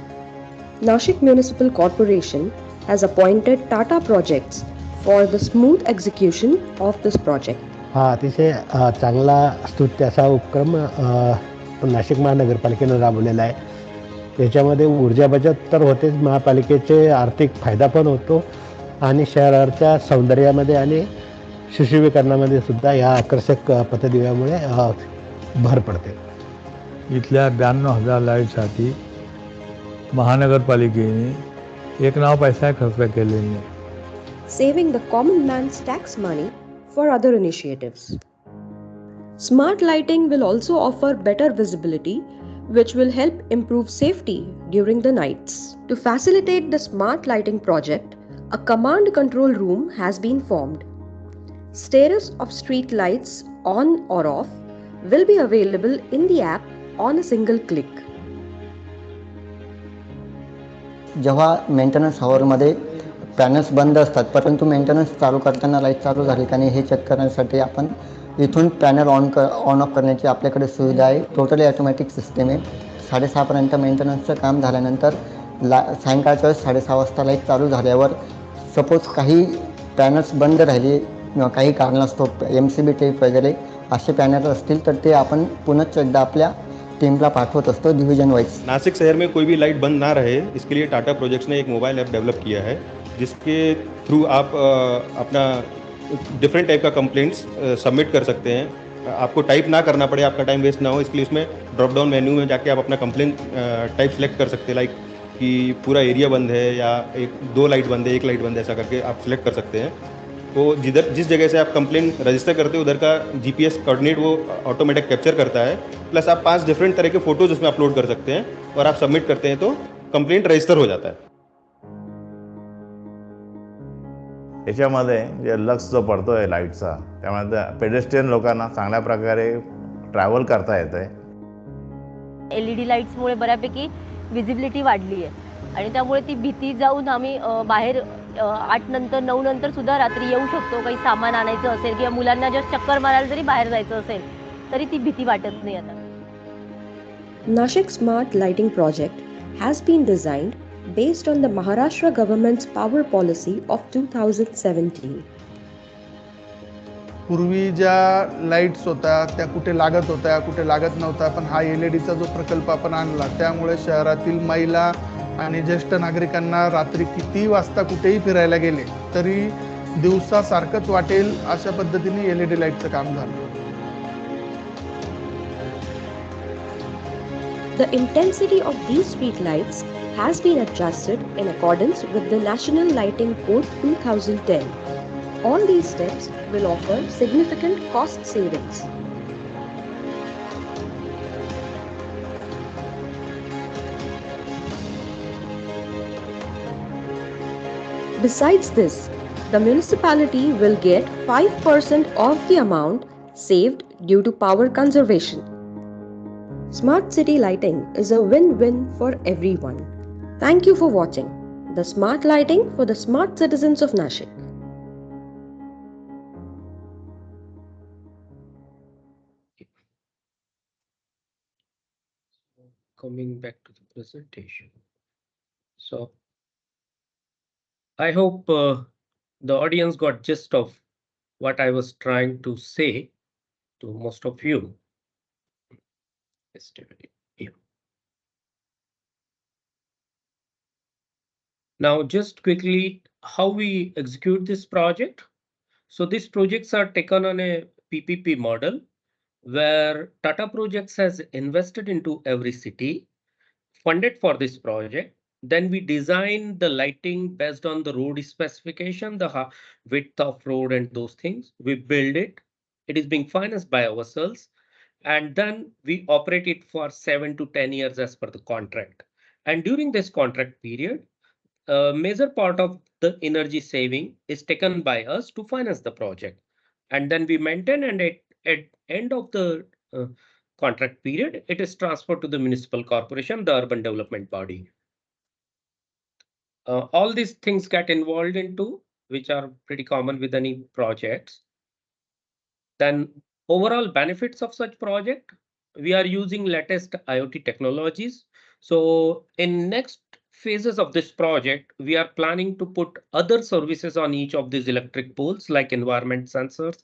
Speaker 8: Nashik Municipal Corporation has appointed Tata Projects for the smooth execution of this project.
Speaker 11: हा अतिशय चांगला स्तुत्य असा उपक्रम नाशिक महानगरपालिकेने राबवलेला आहे. याच्यामध्ये ऊर्जा बचत तर होतेच, महापालिकेचे आर्थिक फायदा पण होतो आणि शहराच्या सौंदर्यामध्ये आणि सुशोभीकरणामध्ये सुद्धा या आकर्षक पथदिव्यामुळे भर पडते.
Speaker 12: इथल्या 92,000 लाईटसाठी महानगरपालिकेने एक नाव पैसा खर्च केलेला आहे.
Speaker 8: Saving the common man's tax money for other initiatives. Smart lighting will also offer better visibility, which will help improve safety during the nights. To facilitate the smart lighting project, a command control room has been formed. Status of street lights on or off will be available in the app on a single click.
Speaker 13: जेव्हा maintenance हॉवरमध्ये panels बंद असतात, परंतु maintenance चालू करताना light चालू झाली का नाही हे चेक करण्यासाठी आपण इथून पॅनल ऑन ऑफ करण्याची आपल्याकडे सुविधा आहे. टोटली ऑटोमॅटिक सिस्टीम आहे. 6:30पर्यंत मेंटेनन्सचं काम झाल्यानंतर सायंकाळच्या वेळेस 6:30 वाजता लाईट चालू झाल्यावर सपोज काही पॅनल्स बंद राहिले किंवा काही कारणास्तव MCB टेप वगैरे असे पॅनल असतील तर ते आपण पुनश्च एकदा आपल्या टीमला पाठवत असतो डिवीजन वाइज।
Speaker 14: नासिक शहर में कोई भी लाइट बंद ना रहे, इसके लिए टाटा प्रोजेक्ट्स ने एक मोबाइल ऐप डेवलप किया है, जिसके थ्रू आप अपना डिफरेंट टाइप का कंप्लेंट्स सबमिट कर सकते हैं। आपको टाइप ना करना पड़े, आपका टाइम वेस्ट ना हो, इसके लिए इसमें ड्रॉप डाउन मेन्यू में जाके आप अपना कंप्लेंट टाइप सेलेक्ट कर सकते हैं, लाइक कि पूरा एरिया बंद है या 2 लाइट बंद है, 1 लाइट बंद है, ऐसा करके आप सिलेक्ट कर सकते हैं। तो जिस जगह से आप कंप्लेंट रजिस्टर करते हो उधर का GPS कोऑर्डिनेट वो ऑटोमेटिक कैप्चर करता है, प्लस आप 5 डिफरेंट तरह के फोटोज उसमें अपलोड कर सकते हैं और आप सबमिट करते हैं तो कंप्लेंट रजिस्टर हो जाता है।
Speaker 15: याच्यामध्ये जे लक्स जो पडतोय लाईटचा, त्यामध्ये पेडेस्ट्रियन लोकांना चांगल्या प्रकारे ट्रॅव्हल करता येतंय।
Speaker 16: LED लाईट्समुळे बऱ्यापैकी विजिबिलिटी वाढली आहे आणि त्यामुळे ती भीती जाऊन आम्ही बाहेर 8 नंतर 9 नंतर सुद्धा रात्री येऊ शकतो, काही सामान आणायचं असेल किंवा मुलांना जस्ट चक्कर मारायला जरी बाहेर जायचं असेल तरी ती भीती वाटत नाही आता।
Speaker 8: Nashik Smart Lighting Project has been designed based on the Maharashtra government's power policy of 2017.
Speaker 17: पूर्वी ज्या लाईट्स होत्या त्या कुठे लागत होत्या, कुठे लागत नव्हत्या, पण हा LEDचा जो प्रकल्प आपण आणला त्यामुळे शहरातील महिला आणि ज्येष्ठ नागरिकांना रात्री किती वाजता कुठेही फिरायला गेले तरी दिवसा सारखंच वाटेल अशा पद्धतीने LED लाईटचं काम झालं।
Speaker 8: The intensity of these street lights has been adjusted in accordance with the National Lighting Code 2010. All these steps will offer significant cost savings. Besides this, the municipality will get 5% of the amount saved due to power conservation. Smart city lighting is a win-win for everyone. Thank you for watching the Smart Lighting for the Smart Citizens of Nashik.
Speaker 6: Coming back to the presentation. So I hope the audience got gist of what I was trying to say to most of you. Now, just quickly, how we execute this project. So these projects are taken on a PPP model, where Tata Projects has invested into every city, funded for this project. Then we design the lighting based on the road specification, the width of road and those things. We build it. It is being financed by ourselves. And then we operate it for 7 to 10 years as per the contract. And during this contract period, a major part of the energy saving is taken by us to finance the project. And then we maintain, and at end of the contract period, it is transferred to the municipal corporation, the urban development body. All these things get involved into, which are pretty common with any projects. Then overall benefits of such project, we are using latest IoT technologies. So in next phases of this project, we are planning to put other services on each of these electric poles, like environment sensors,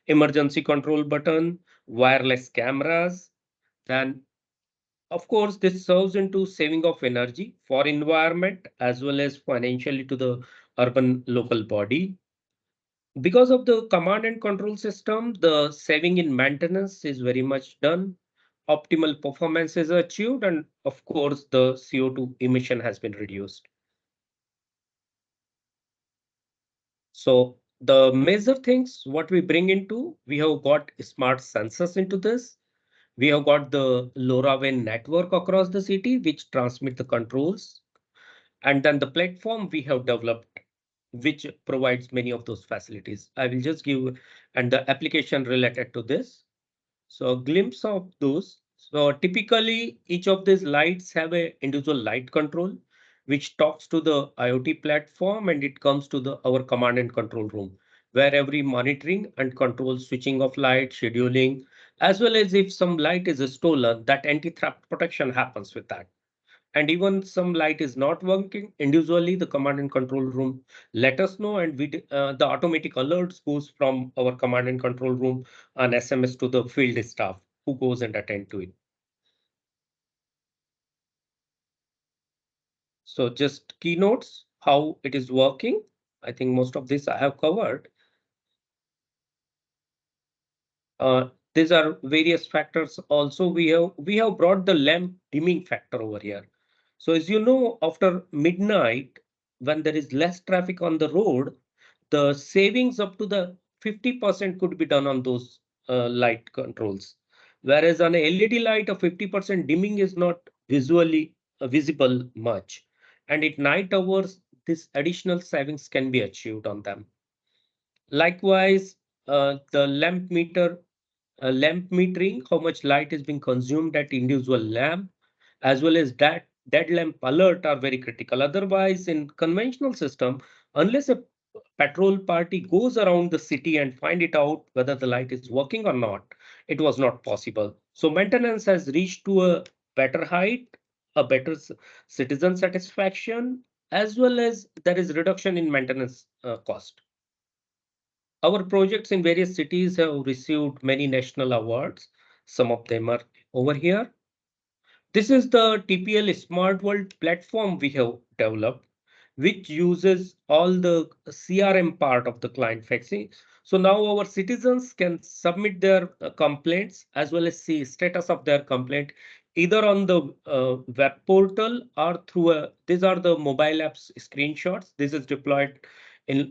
Speaker 6: emergency control button, wireless cameras. Then of course, this serves into saving of energy for environment as well as financially to the urban local body. Because of the command and control system, the saving in maintenance is very much done. Optimal performance is achieved, and of course, the CO2 emission has been reduced. So the major things what we bring into, we have got smart sensors into this. We have got the LoRaWAN network across the city, which transmit the controls. And then the platform we have developed, which provides many of those facilities. I will just give and the application related to this. So a glimpse of those. So typically each of these lights have a individual light control, which talks to the IoT platform, and it comes to our command and control room, where every monitoring and control, switching of light, scheduling, as well as if some light is stolen, that anti-theft protection happens with that. And even some light is not working individually, the command and control room let us know, and the automatic alerts goes from our command and control room on SMS to the field staff who goes and attend to it. So just keynotes, how it is working. I think most of this I have covered. These are various factors. Also, we have brought the lamp dimming factor over here. So as you know, after midnight, when there is less traffic on the road, the savings up to the 50% could be done on those light controls. Whereas on a LED light, a 50% dimming is not visually visible much. And at night hours, this additional savings can be achieved on them. Likewise, the lamp metering, how much light is being consumed at individual lamp, as well as that dead lamp alert are very critical. Otherwise, in conventional system, unless a patrol party goes around the city and find it out whether the light is working or not, it was not possible. So maintenance has reached to a better height, a better citizen satisfaction, as well as there is reduction in maintenance cost. Our projects in various cities have received many national awards. Some of them are over here. This is the TPL Smart World platform we have developed, which uses all the CRM part of the client facing. So now our citizens can submit their complaints as well as see status of their complaint either on the web portal or through these are the mobile apps screenshots. This is deployed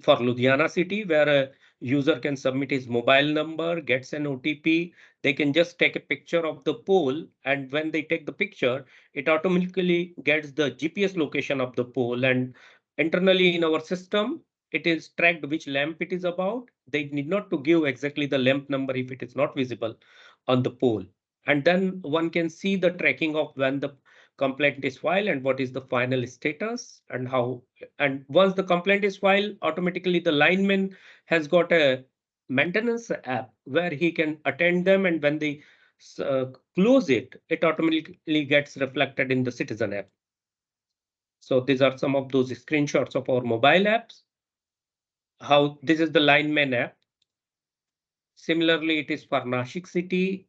Speaker 6: for Ludhiana city, where a user can submit his mobile number, gets an OTP. They can just take a picture of the pole, and when they take the picture, it automatically gets the GPS location of the pole, and internally in our system, it is tracked which lamp it is about. They need not to give exactly the lamp number if it is not visible on the pole. And then one can see the tracking of when the complaint is filed and what is the final status and how. And once the complaint is filed, automatically the lineman has got a maintenance app where he can attend them, and when they close it, it automatically gets reflected in the citizen app. So these are some of those screenshots of our mobile apps. How this is the lineman app. Similarly, it is for Nashik city.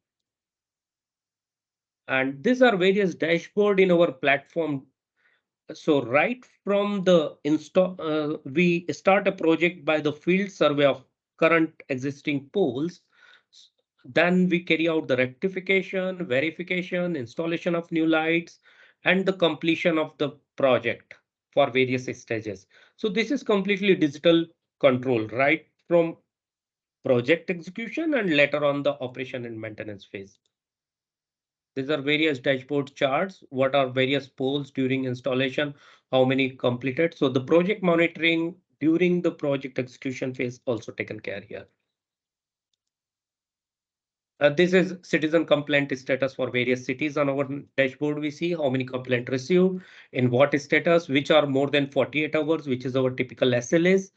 Speaker 6: And these are various dashboard in our platform. So right from the install, we start a project by the field survey of current existing poles. Then we carry out the rectification, verification, installation of new lights, and the completion of the project for various stages. So this is completely digital control, right from project execution and later on the operation and maintenance phase. These are various dashboard charts. What are various poles during installation? How many completed? So the project monitoring during the project execution phase also taken care here. This is citizen complaint status for various cities on our dashboard. We see how many complaints received, in what status, which are more than 48 hours, which is our typical SLAs.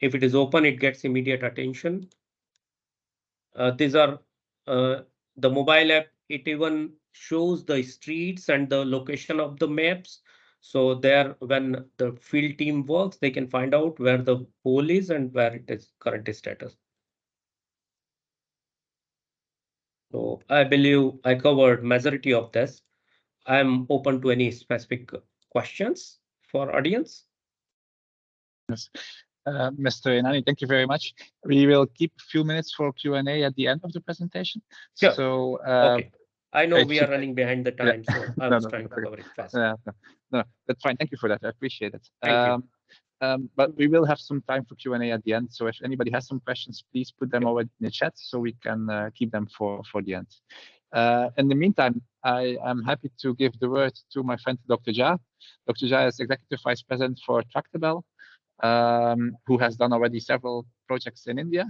Speaker 6: If it is open, it gets immediate attention. These are the mobile app. It even shows the streets and the location of the maps. So there, when the field team works, they can find out where the pole is and where it is current status. So I believe I covered majority of this. I'm open to any specific questions for audience.
Speaker 3: Yes. Mr. Inani, thank you very much. We will keep a few minutes for Q&A at the end of the presentation.
Speaker 6: Sure.
Speaker 3: So,
Speaker 6: okay. I know we are running behind the time,
Speaker 3: yeah.
Speaker 6: so I was trying to cover it fast.
Speaker 3: No, that's fine. Thank you for that. I appreciate it.
Speaker 6: Thank you.
Speaker 3: But we will have some time for Q&A at the end. So if anybody has some questions, please put them over in the chat so we can keep them for the end. In the meantime, I am happy to give the word to my friend, Dr. Jha. Dr. Jha is Executive Vice President for Tractable, who has done already several projects in India.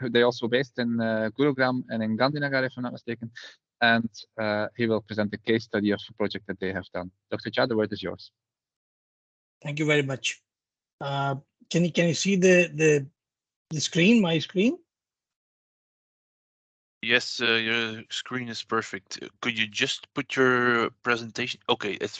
Speaker 3: They're also based in Gurugram and in Gandhinagar, if I'm not mistaken. And he will present the case study of the project that they have done. Dr. Jha, the word is yours.
Speaker 2: Thank you very much. Can you see the screen, my screen?
Speaker 7: Yes, your screen is perfect. Could you just put your presentation? Okay, it's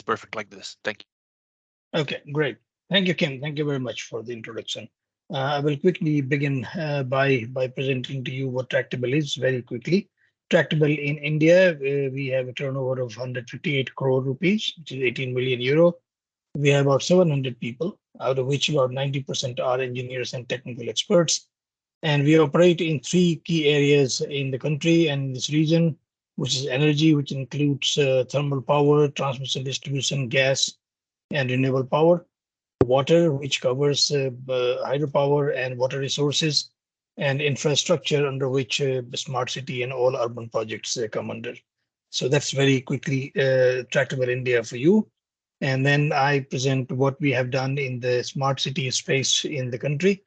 Speaker 7: perfect like this. Thank you.
Speaker 2: Okay, great. Thank you, Kim. Thank you very much for the introduction. I will quickly begin by presenting to you what Tractable is very quickly. Tractable in India, we have a turnover of 158 crore rupees, which is 18 million euro. We have about 700 people, out of which about 90% are engineers and technical experts. And we operate in 3 key areas in the country and in this region, which is energy, which includes thermal power, transmission, distribution, gas, and renewable power. Water, which covers hydropower and water resources, and infrastructure, under which smart city and all urban projects come under. So that's very quickly Tractable India for you. And then I present what we have done in the smart city space in the country.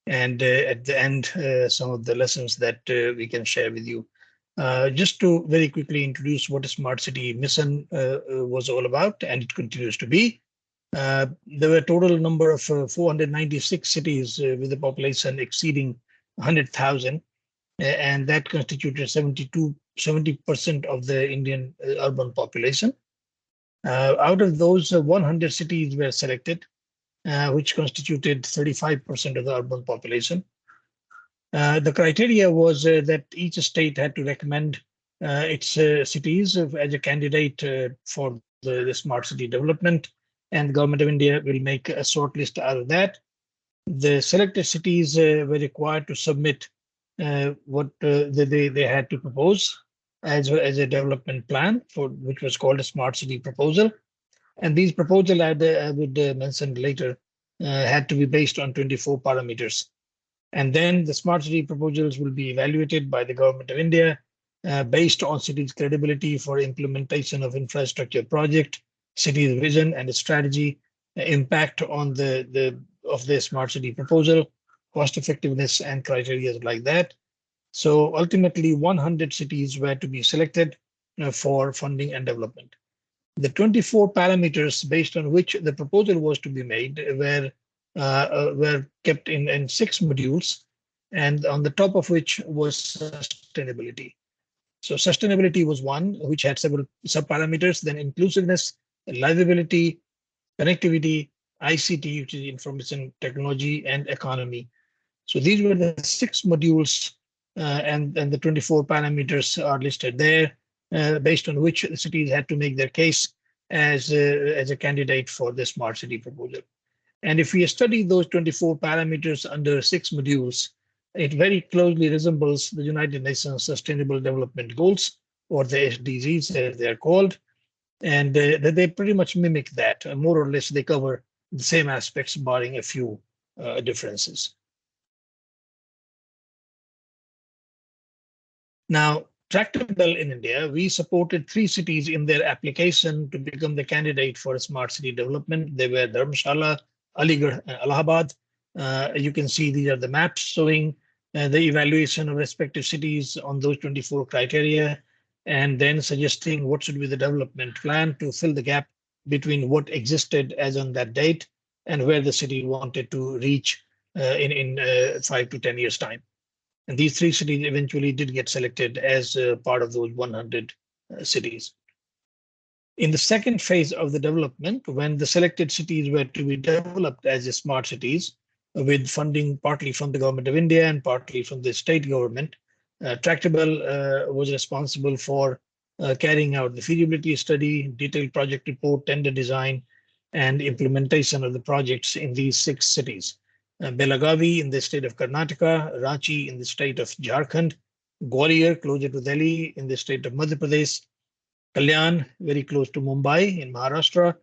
Speaker 2: And at the end, some of the lessons that we can share with you. Just to very quickly introduce what a smart city mission was all about, and it continues to be. There were a total number of 496 cities with a population exceeding 100,000, and that constituted 70% of the Indian urban population. Out of those, 100 cities were selected, which constituted 35% of the urban population. The criteria was that each state had to recommend its cities as a candidate for the smart city development, and the Government of India will make a short list out of that. The selected cities were required to submit what they had to propose as a development plan, for which was called a smart city proposal. And these proposals, I would mention later, had to be based on 24 parameters. And then the smart city proposals will be evaluated by the Government of India based on city's credibility for implementation of infrastructure project, city's vision and strategy, impact on the smart city proposal, cost effectiveness, and criteria like that. So ultimately, 100 cities were to be selected for funding and development. The 24 parameters based on which the proposal was to be made were kept in 6 modules, and on the top of which was sustainability. So sustainability was one, which had several sub-parameters, then inclusiveness, livability, connectivity, ICT, which is information technology, and economy. So these were the 6 modules, and the 24 parameters are listed there, based on which the cities had to make their case as a candidate for the smart city proposal. And if we study those 24 parameters under 6 modules, it very closely resembles the United Nations Sustainable Development Goals, or the SDGs as they are called. And they pretty much mimic that. More or less, they cover the same aspects, barring a few differences. Now, Tractable in India, we supported 3 cities in their application to become the candidate for smart city development. They were Dharamshala, Aligarh, and Allahabad. You can see these are the maps showing the evaluation of respective cities on those 24 criteria, and then suggesting what should be the development plan to fill the gap between what existed as on that date and where the city wanted to reach in 5 to 10 years' time. And these 3 cities eventually did get selected as part of those 100 cities. In the second phase of the development, when the selected cities were to be developed as smart cities, with funding partly from the Government of India and partly from the state government, Tractable was responsible for carrying out the feasibility study, detailed project report, tender design, and implementation of the projects in these 6 cities. Belagavi in the state of Karnataka, Ranchi in the state of Jharkhand, Gwalior closer to Delhi in the state of Madhya Pradesh, Kalyan very close to Mumbai in Maharashtra,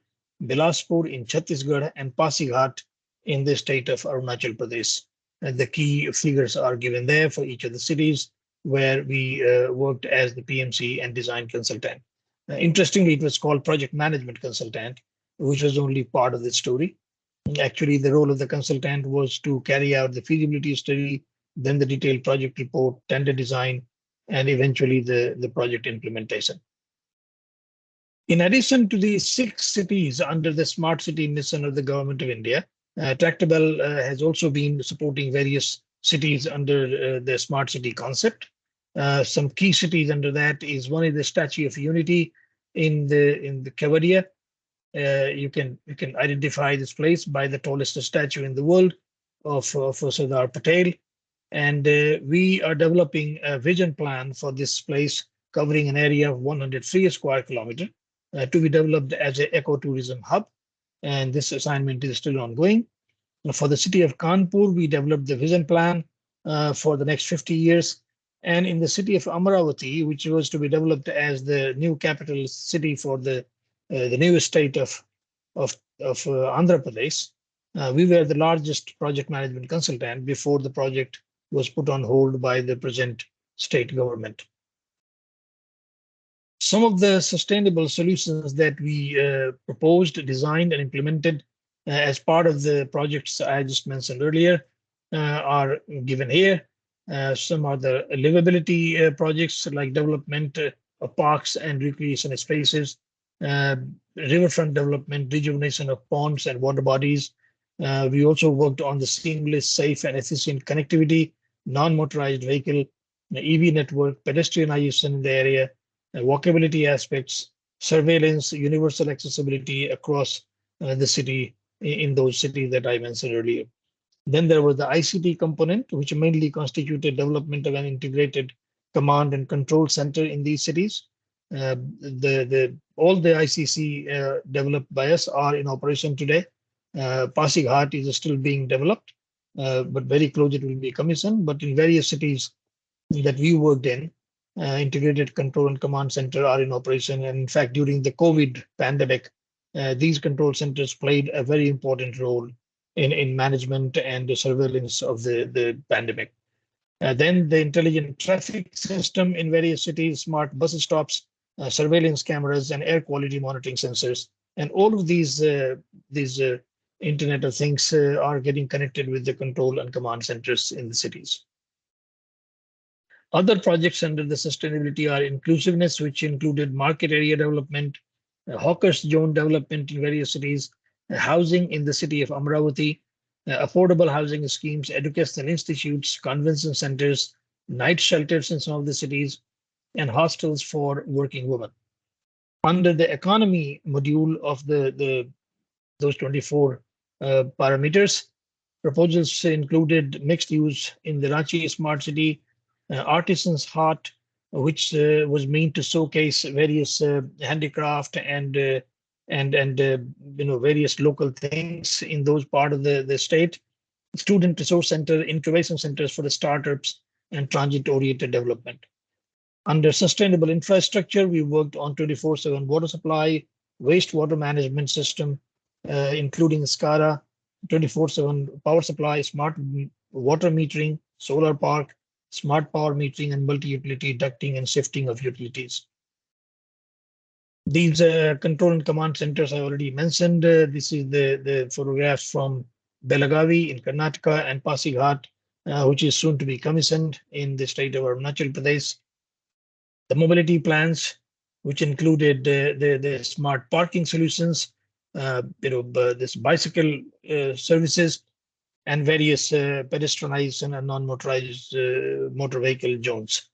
Speaker 2: Bilaspur in Chhattisgarh, and Pasighat in the state of Arunachal Pradesh. And the key figures are given there for each of the cities where we worked as the PMC and design consultant. Interestingly, it was called project management consultant, which was only part of the story. Actually, the role of the consultant was to carry out the feasibility study, then the detailed project report, tender design, and eventually the project implementation. In addition to the 6 cities under the smart city mission of the Government of India, Tractable has also been supporting various cities under the smart city concept. Some key cities under that is one is the Statue of Unity in the Kevadia. You can identify this place by the tallest statue in the world of Sardar Patel. And we are developing a vision plan for this place covering an area of 103 square kilometer to be developed as an ecotourism hub. And this assignment is still ongoing. For the city of Kanpur, we developed the vision plan for the next 50 years. And in the city of Amaravati, which was to be developed as the new capital city for the new state of Andhra Pradesh, we were the largest project management consultant before the project was put on hold by the present state government. Some of the sustainable solutions that we proposed, designed, and implemented as part of the projects I just mentioned earlier are given here. Some are the livability projects like development of parks and recreation spaces, riverfront development, rejuvenation of ponds and water bodies. We also worked on the seamless, safe, and efficient connectivity, non-motorized vehicle, EV network, pedestrianization in the area, walkability aspects, surveillance, universal accessibility across the city in those cities that I mentioned earlier. Then there was the ICT component, which mainly constituted development of an integrated command and control center in these cities. All the ICC developed by us are in operation today. Pasighat is still being developed, but very close it will be commissioned. But in various cities that we worked in, integrated control and command center are in operation. And in fact, during the COVID pandemic, these control centers played a very important role in management and the surveillance of the pandemic. Then the intelligent traffic system in various cities, smart bus stops, surveillance cameras, and air quality monitoring sensors. And all of these Internet of Things are getting connected with the control and command centers in the cities. Other projects under the sustainability are inclusiveness, which included market area development, hawkers zone development in various cities, housing in the city of Amaravati, affordable housing schemes, educational institutes, convention centers, night shelters in some of the cities, and hostels for working women. Under the economy module of those 24 parameters, proposals included mixed use in the Ranchi smart city, artisans' heart, which was meant to showcase various handicraft and various local things in those part of the state. Student resource center, incubation centers for the startups, and transit-oriented development. Under sustainable infrastructure, we worked on 24/7 water supply, wastewater management system, including SCADA, 24/7 power supply, smart water metering, solar park, smart power metering, and multi-utility ducting and shifting of utilities. These control and command centers I already mentioned. This is the photographs from Belagavi in Karnataka and Pasighat, which is soon to be commissioned in the state of Arunachal Pradesh. The mobility plans, which included the smart parking solutions, this bicycle services, and various pedestrianization and non-motorized motor vehicle zones.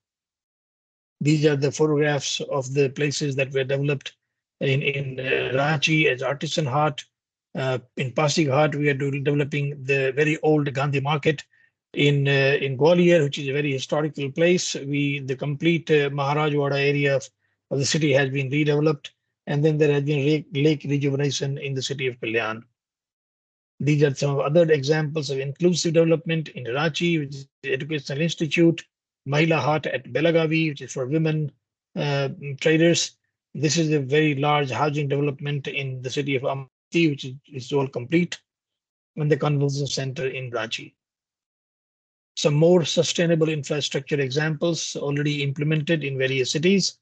Speaker 2: These are the photographs of the places that were developed in Ranchi as artisan heart. In Pasighat, we are developing the very old Gandhi market. In Gwalior, which is a very historical place, the complete Maharajwada area of the city has been redeveloped, and then there has been lake rejuvenation in the city of Kalyan. These are some other examples of inclusive development in Ranchi, which is the Educational Institute, Mahila Hut at Belagavi, which is for women traders. This is a very large housing development in the city of Amati, which is all complete, and the convention center in Ranchi. Some more sustainable infrastructure examples already implemented in various cities.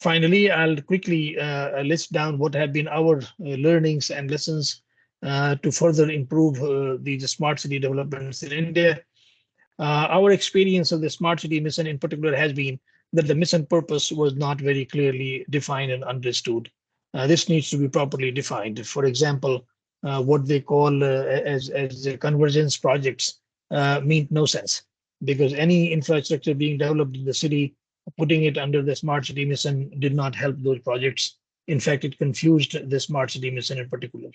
Speaker 2: Finally, I'll quickly list down what have been our learnings and lessons to further improve the smart city developments in India. Our experience of the smart city mission in particular has been that the mission purpose was not very clearly defined and understood. This needs to be properly defined. For example, what they call as the convergence projects mean no sense. because any infrastructure being developed in the city, putting it under the smart city mission did not help those projects. In fact, it confused the smart city mission in particular.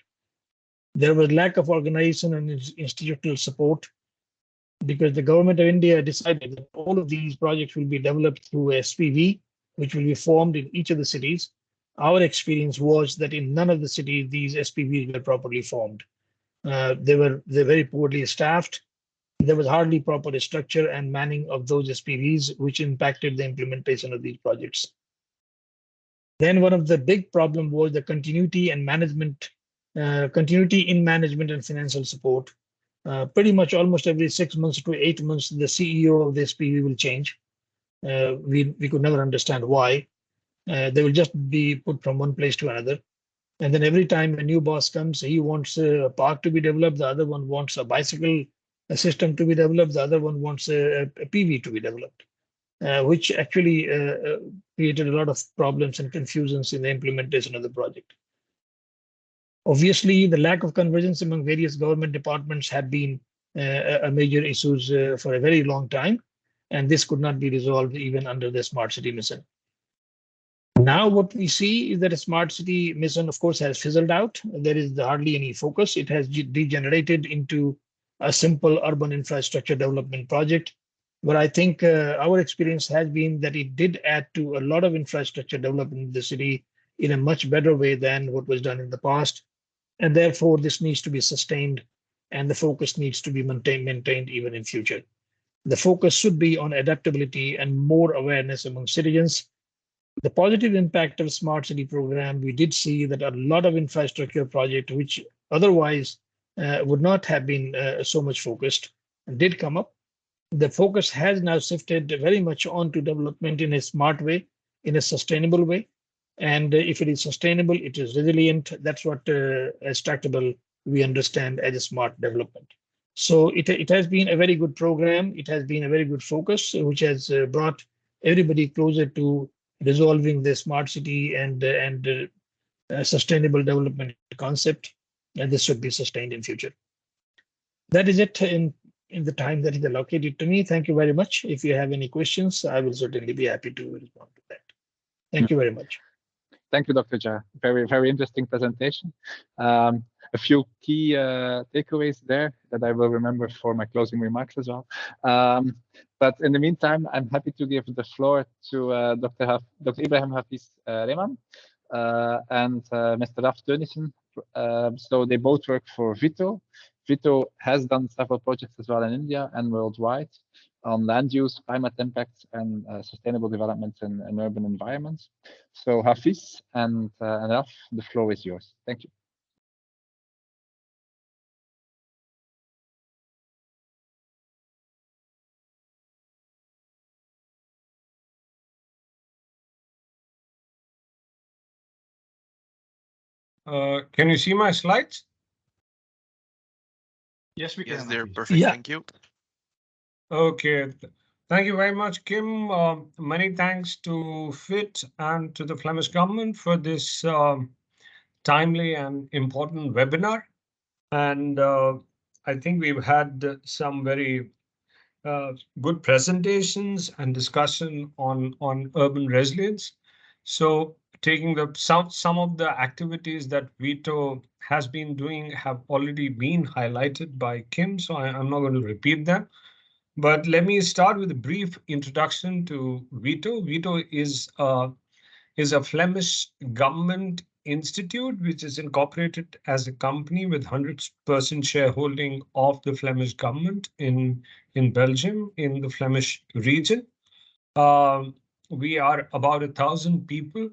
Speaker 2: There was lack of organization and institutional support, because the government of India decided that all of these projects will be developed through SPV, which will be formed in each of the cities. Our experience was that in none of the cities these SPVs were properly formed. They're very poorly staffed. There was hardly proper structure and manning of those SPVs, which impacted the implementation of these projects. Then one of the big problem was the continuity and management, continuity in management and financial support. Pretty much almost every 6 months to 8 months, the CEO of the SPV will change. We could never understand why. They will just be put from one place to another. And then every time a new boss comes, he wants a park to be developed, the other one wants a bicycle system to be developed, the other one wants a PV to be developed, which actually created a lot of problems and confusions in the implementation of the project. Obviously, the lack of convergence among various government departments had been a major issue for a very long time, and this could not be resolved even under the smart city mission. Now what we see is that a smart city mission, of course, has fizzled out. There is hardly any focus. It has degenerated into a simple urban infrastructure development project. But I think our experience has been that it did add to a lot of infrastructure development in the city in a much better way than what was done in the past. And therefore, this needs to be sustained, and the focus needs to be maintained even in future. The focus should be on adaptability and more awareness among citizens. The positive impact of smart city program, we did see that a lot of infrastructure projects, which otherwise would not have been so much focused, did come up. The focus has now shifted very much onto development in a smart way, in a sustainable way. And if it is sustainable, it is resilient. That's what as tractable we understand as a smart development. So it has been a very good program. It has been a very good focus, which has brought everybody closer to resolving the smart city and sustainable development concept. And this should be sustained in future. That is it in the time that is allocated to me. Thank you very much. If you have any questions, I will certainly be happy to respond to that. Thank you very much.
Speaker 3: Thank you, Dr. Jha. Very, very interesting presentation. A few key takeaways there that I will remember for my closing remarks as well. But in the meantime, I'm happy to give the floor to Dr. Ibrahim Hafiz Rehman and Mr. Raf Teunissen. So they both work for Vito. Vito has done several projects as well in India and worldwide on land use, climate impacts, and sustainable development in urban environments. So Hafiz and Raf, the floor is yours. Thank you.
Speaker 18: Can you see my slides?
Speaker 7: Yes, we can. Yes, they're perfect. Yeah. Thank you.
Speaker 18: Okay. Thank you very much, Kim. Many thanks to FIT and to the Flemish government for this timely and important webinar. And I think we've had some very good presentations and discussion on urban resilience. So taking some of the activities that Vito has been doing have already been highlighted by Kim, so I'm not going to repeat them. But let me start with a brief introduction to Vito. Vito is a Flemish government institute which is incorporated as a company with 100% shareholding of the Flemish government in Belgium, in the Flemish region. We are about 1,000 people,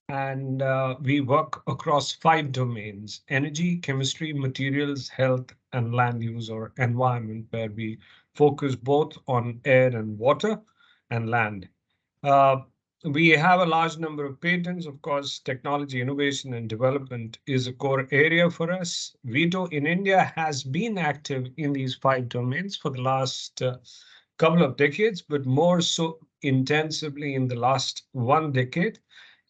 Speaker 18: and we work across 5 domains: energy, chemistry, materials, health, and land use or environment, where we focus both on air and water and land. We have a large number of patents. Of course, technology, innovation, and development is a core area for us. Vito in India has been active in these 5 domains for the last couple of decades, but more so intensively in the last 1 decade.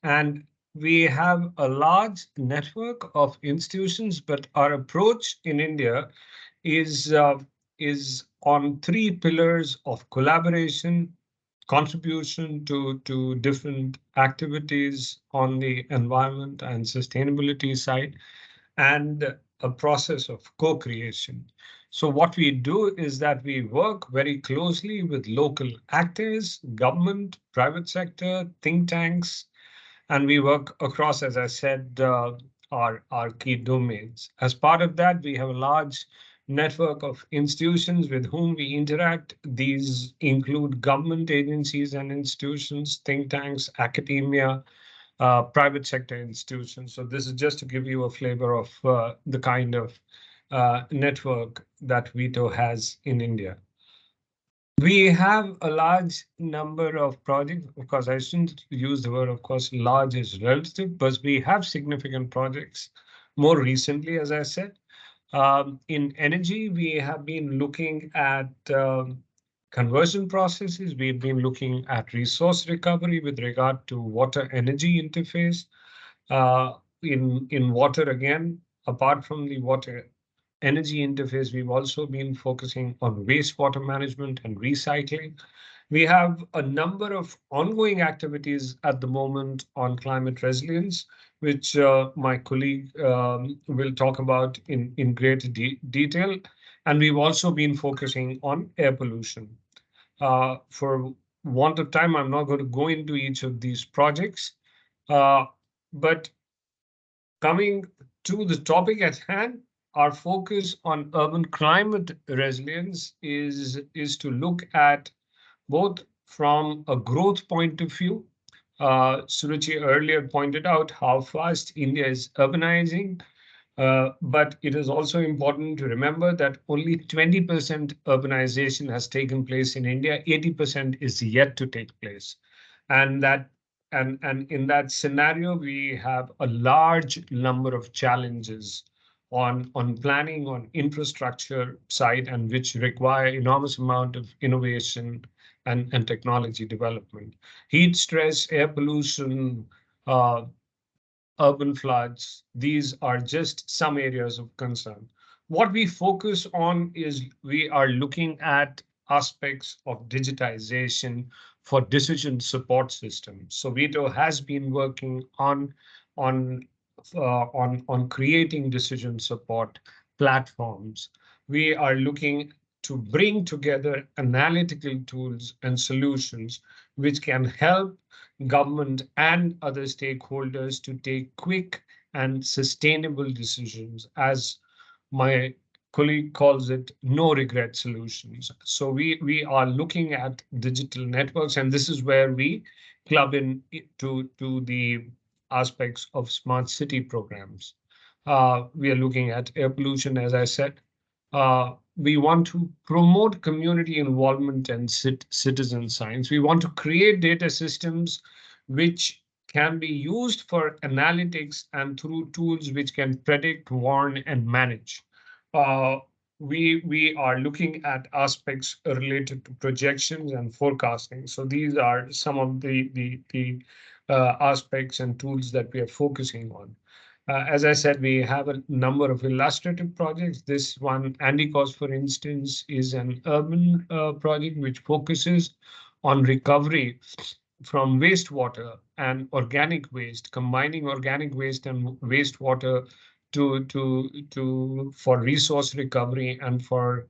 Speaker 18: And we have a large network of institutions, but our approach in India is is on 3 pillars of collaboration, contribution to different activities on the environment and sustainability side, and a process of co-creation. So what we do is that we work very closely with local actors, government, private sector, think tanks, and we work across, as I said, our key domains. As part of that, we have a large network of institutions with whom we interact. These include government agencies and institutions, think tanks, academia, private sector institutions. So this is just to give you a flavor of the kind of network that VITO has in India. We have a large number of projects. Of course, I shouldn't use the word, of course, large is relative, but we have significant projects more recently, as I said. In energy, we have been looking at conversion processes. We've been looking at resource recovery with regard to water energy interface. In water, again, apart from the water energy interface, we've also been focusing on wastewater management and recycling. We have a number of ongoing activities at the moment on climate resilience, which my colleague will talk about in greater detail. And we've also been focusing on air pollution. For want of time, I'm not going to go into each of these projects, but coming to the topic at hand, our focus on urban climate resilience is to look at both from a growth point of view. Suruchi earlier pointed out how fast India is urbanizing, but it is also important to remember that only 20% urbanization has taken place in India. 80% is yet to take place, and in that scenario, we have a large number of challenges on planning, on infrastructure side, and which require enormous amount of innovation and technology development. Heat stress, air pollution, urban floods, these are just some areas of concern. What we focus on is we are looking at aspects of digitization for decision support systems. So VITO has been working on creating decision support platforms. We are looking to bring together analytical tools and solutions which can help government and other stakeholders to take quick and sustainable decisions, as my colleague calls it, no regret solutions. So we are looking at digital networks, and this is where we club in to the aspects of smart city programs. We are looking at air pollution, as I said. We want to promote community involvement and citizen science. We want to create data systems which can be used for analytics and through tools which can predict, warn, and manage. We are looking at aspects related to projections and forecasting. So these are some of the aspects and tools that we are focusing on. As I said, we have a number of illustrative projects. This one, Andicos, for instance, is an urban project which focuses on recovery from wastewater and organic waste, combining organic waste and wastewater for resource recovery and for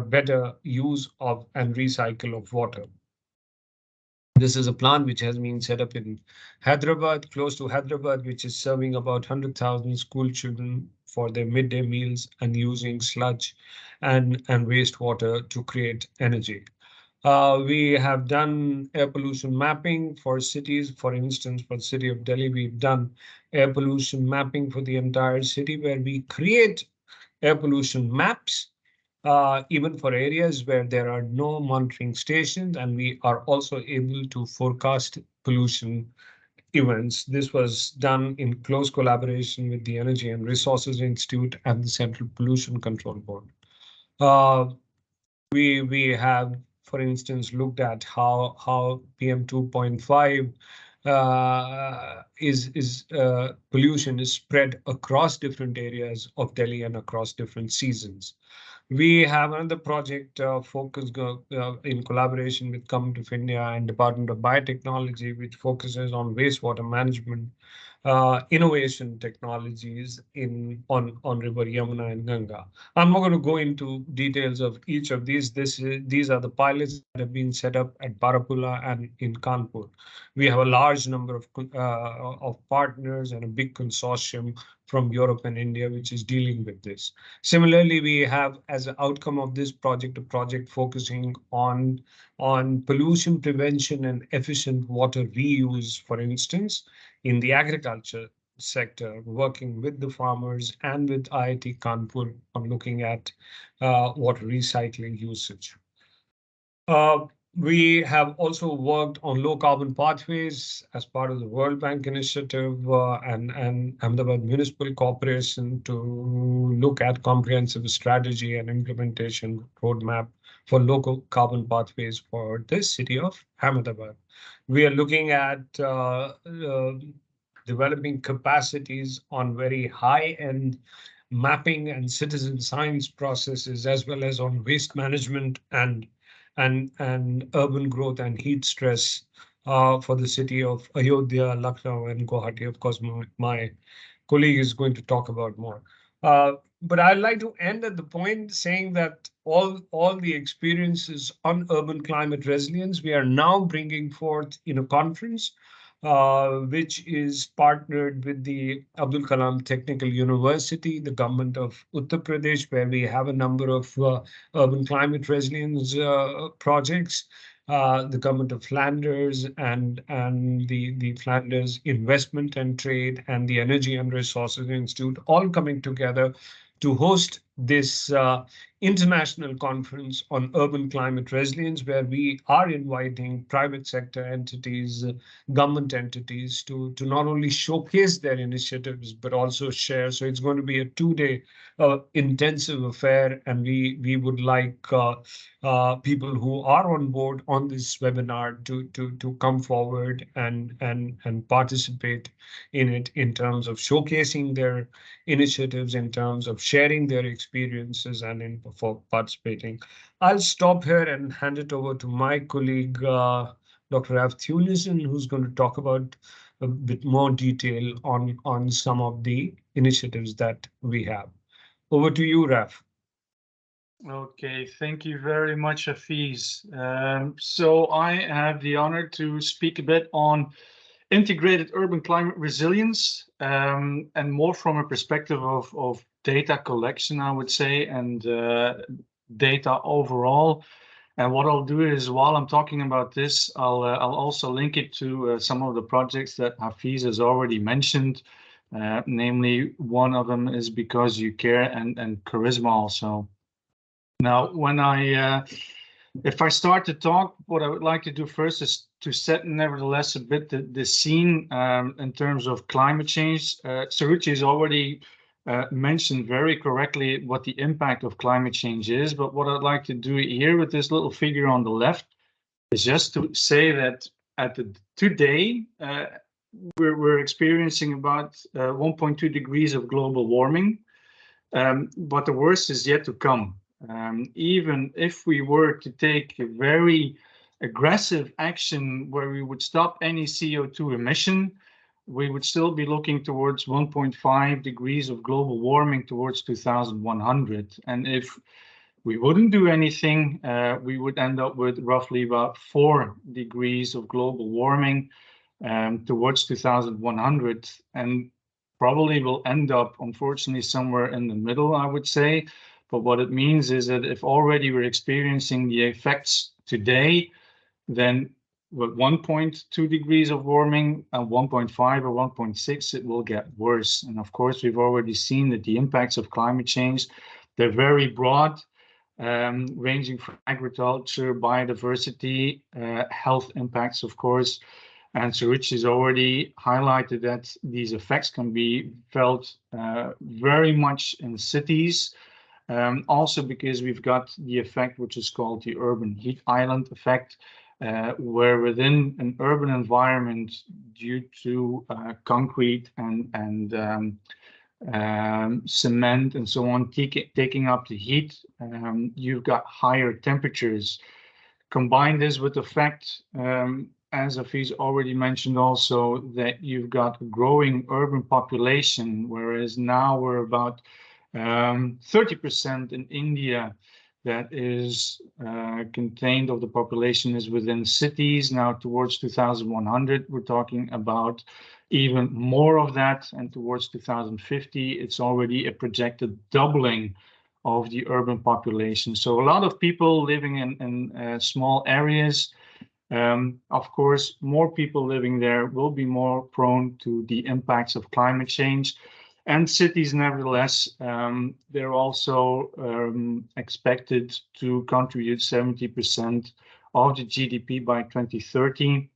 Speaker 18: better use of and recycle of water. This is a plant which has been set up in Hyderabad, close to Hyderabad, which is serving about 100,000 school children for their midday meals and using sludge and wastewater to create energy. We have done air pollution mapping for cities. For instance, for the city of Delhi, we've done air pollution mapping for the entire city, where we create air pollution maps, even for areas where there are no monitoring stations, and we are also able to forecast pollution events. This was done in close collaboration with the Energy and Resources Institute and the Central Pollution Control Board. We have, for instance, looked at how PM 2.5 pollution is spread across different areas of Delhi and across different seasons. We have another project focused in collaboration with Government of India and Department of Biotechnology, which focuses on wastewater management, innovation technologies on River Yamuna and Ganga. I'm not going to go into details of each of these. These are the pilots that have been set up at Barapulla and in Kanpur. We have a large number of partners and a big consortium from Europe and India, which is dealing with this. Similarly, we have as an outcome of this project, a project focusing on pollution prevention and efficient water reuse, for instance, in the agriculture sector, working with the farmers and with IIT Kanpur on looking at water recycling usage. We have also worked on low carbon pathways as part of the World Bank initiative and Ahmedabad Municipal Corporation to look at comprehensive strategy and implementation roadmap for low carbon pathways for the city of Ahmedabad. We are looking at developing capacities on very high-end mapping and citizen science processes, as well as on waste management and urban growth and heat stress for the city of Ayodhya, Lucknow, and Guwahati. Of course, my colleague is going to talk about more. But I'd like to end at the point saying that all the experiences on urban climate resilience, we are now bringing forth in a conference which is partnered with the Abdul Kalam Technical University, the government of Uttar Pradesh, where we have a number of urban climate resilience projects, the government of Flanders and the Flanders Investment and Trade and the Energy and Resources Institute, all coming together to host this international conference on urban climate resilience, where we are inviting private sector entities, government entities to not only showcase their initiatives, but also share. So it's going to be a 2-day intensive affair, and we would like people who are on board on this webinar to come forward and participate in it in terms of showcasing their initiatives, in terms of sharing their experiences and for participating. I'll stop here and hand it over to my colleague, Dr. Raf Thunison, who's going to talk about a bit more detail on some of the initiatives that we have. Over to you, Raf.
Speaker 19: Okay, thank you very much, Hafiz. So I have the honor to speak a bit on integrated urban climate resilience, and more from a perspective of data collection, I would say, and data overall. And what I'll do is, while I'm talking about this, I'll also link it to some of the projects that Hafiz has already mentioned. Namely, one of them is Because You Care and Charisma also. Now, if I start to talk, what I would like to do first is to set, nevertheless, a bit the scene in terms of climate change. Suruchi has already mentioned very correctly what the impact of climate change is, but what I'd like to do here with this little figure on the left is just to say that today we're experiencing about 1.2 degrees of global warming, but the worst is yet to come. Even if we were to take a very aggressive action where we would stop any CO2 emission, we would still be looking towards 1.5 degrees of global warming towards 2100. And if we wouldn't do anything, we would end up with roughly about 4 degrees of global warming towards 2100, and probably will end up, unfortunately, somewhere in the middle, I would say. But what it means is that if already we're experiencing the effects today, then with 1.2 degrees of warming and 1.5 or 1.6, it will get worse. And of course, we've already seen that the impacts of climate change, they're very broad, ranging from agriculture, biodiversity, health impacts, of course. And Suruchi has already highlighted that these effects can be felt very much in cities. Also because we've got the effect which is called the urban heat island effect, where within an urban environment, due to concrete and cement and so on, taking up the heat. You've got higher temperatures. Combine this with the fact, as Afiz already mentioned also, that you've got a growing urban population, whereas now we're about 30% in India that is contained of the population is within cities. Now towards 2100, we're talking about even more of that, and towards 2050, it's already a projected doubling of the urban population. So a lot of people living in small areas. Of course, more people living there will be more prone to the impacts of climate change. And cities, nevertheless, they're also expected to contribute 70% of the GDP by 2030,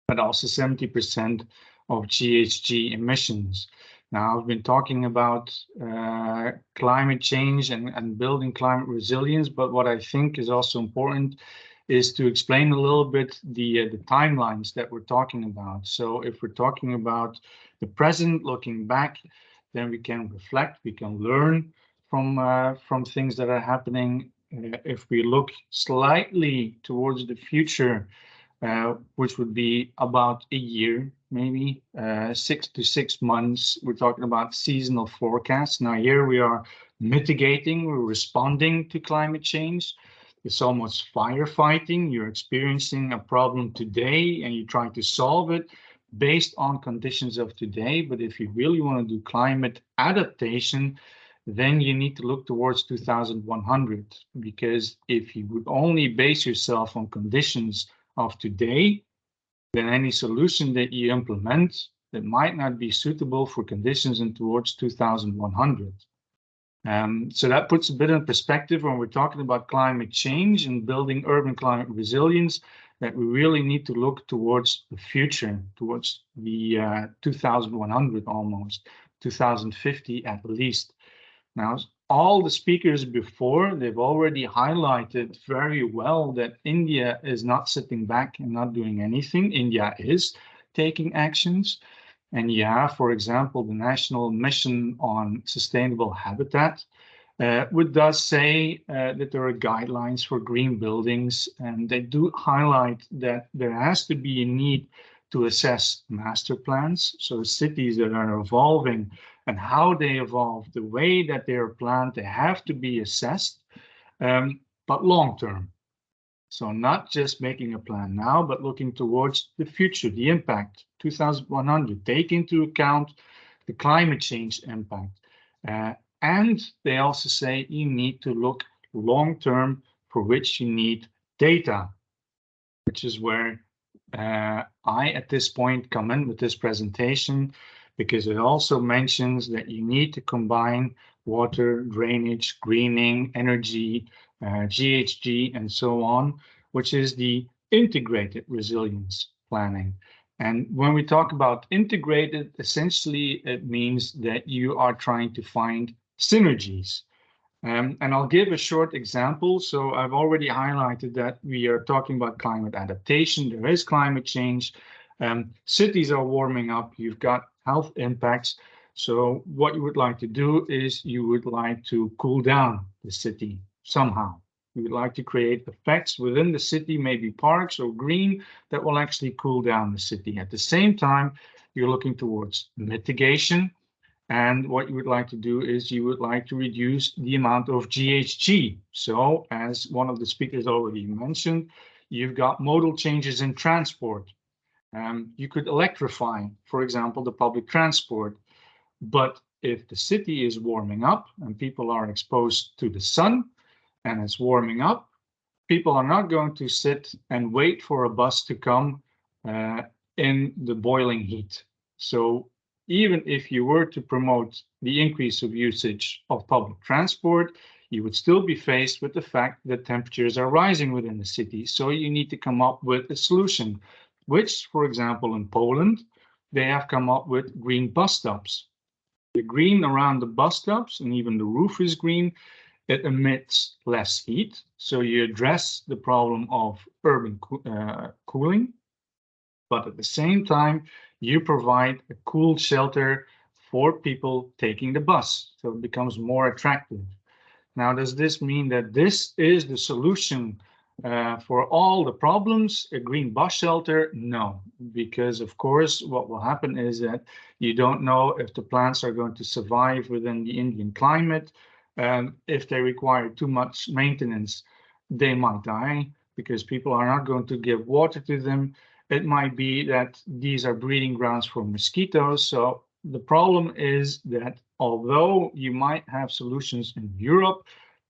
Speaker 19: but also 70% of GHG emissions. Now, I've been talking about climate change and building climate resilience, but what I think is also important is to explain a little bit the timelines that we're talking about. So if we're talking about the present, looking back, then we can reflect, we can learn from things that are happening. If we look slightly towards the future, which would be about a year, maybe 6 to 6 months. We're talking about seasonal forecasts. Now here we are mitigating, we're responding to climate change. It's almost firefighting. You're experiencing a problem today and you try to solve it based on conditions of today. But if you really want to do climate adaptation, then you need to look towards 2100, because if you would only base yourself on conditions of today, then any solution that you implement that might not be suitable for conditions in towards 2100. So that puts a bit in perspective when we're talking about climate change and building urban climate resilience, that we really need to look towards the future, towards the 2100 almost, 2050 at least. Now, all the speakers before, they've already highlighted very well that India is not sitting back and not doing anything. India is taking actions. And you have, for example, the National Mission on Sustainable Habitat, which does say that there are guidelines for green buildings, and they do highlight that there has to be a need to assess master plans. So cities that are evolving and how they evolve, the way that they are planned, they have to be assessed, but long term. So not just making a plan now, but looking towards the future, the impact, 2100, take into account the climate change impact. And they also say you need to look long term, for which you need data, which is where I, at this point, come in with this presentation, because it also mentions that you need to combine water, drainage, greening, energy, GHG, and so on, which is the integrated resilience planning. And when we talk about integrated, essentially it means that you are trying to find synergies. And I'll give a short example. So I've already highlighted that we are talking about climate adaptation. There is climate change. Cities are warming up. You've got health impacts. So what you would like to do is you would like to cool down the city somehow. You would like to create effects within the city, maybe parks or green, that will actually cool down the city. At the same time, you're looking towards mitigation. And what you would like to do is you would like to reduce the amount of GHG. So as one of the speakers already mentioned, you've got modal changes in transport. You could electrify, for example, the public transport. But if the city is warming up and people are exposed to the sun and it's warming up, people are not going to sit and wait for a bus to come in the boiling heat. So even if you were to promote the increase of usage of public transport, you would still be faced with the fact that temperatures are rising within the city. So you need to come up with a solution, which, for example, in Poland, they have come up with green bus stops. The green around the bus stops, and even the roof is green, it emits less heat. So you address the problem of urban cooling, but at the same time, you provide a cool shelter for people taking the bus. So it becomes more attractive. Now, does this mean that this is the solution for all the problems, a green bus shelter? No, because of course, what will happen is that you don't know if the plants are going to survive within the Indian climate. If they require too much maintenance, they might die because people are not going to give water to them. It might be that these are breeding grounds for mosquitoes. So the problem is that although you might have solutions in Europe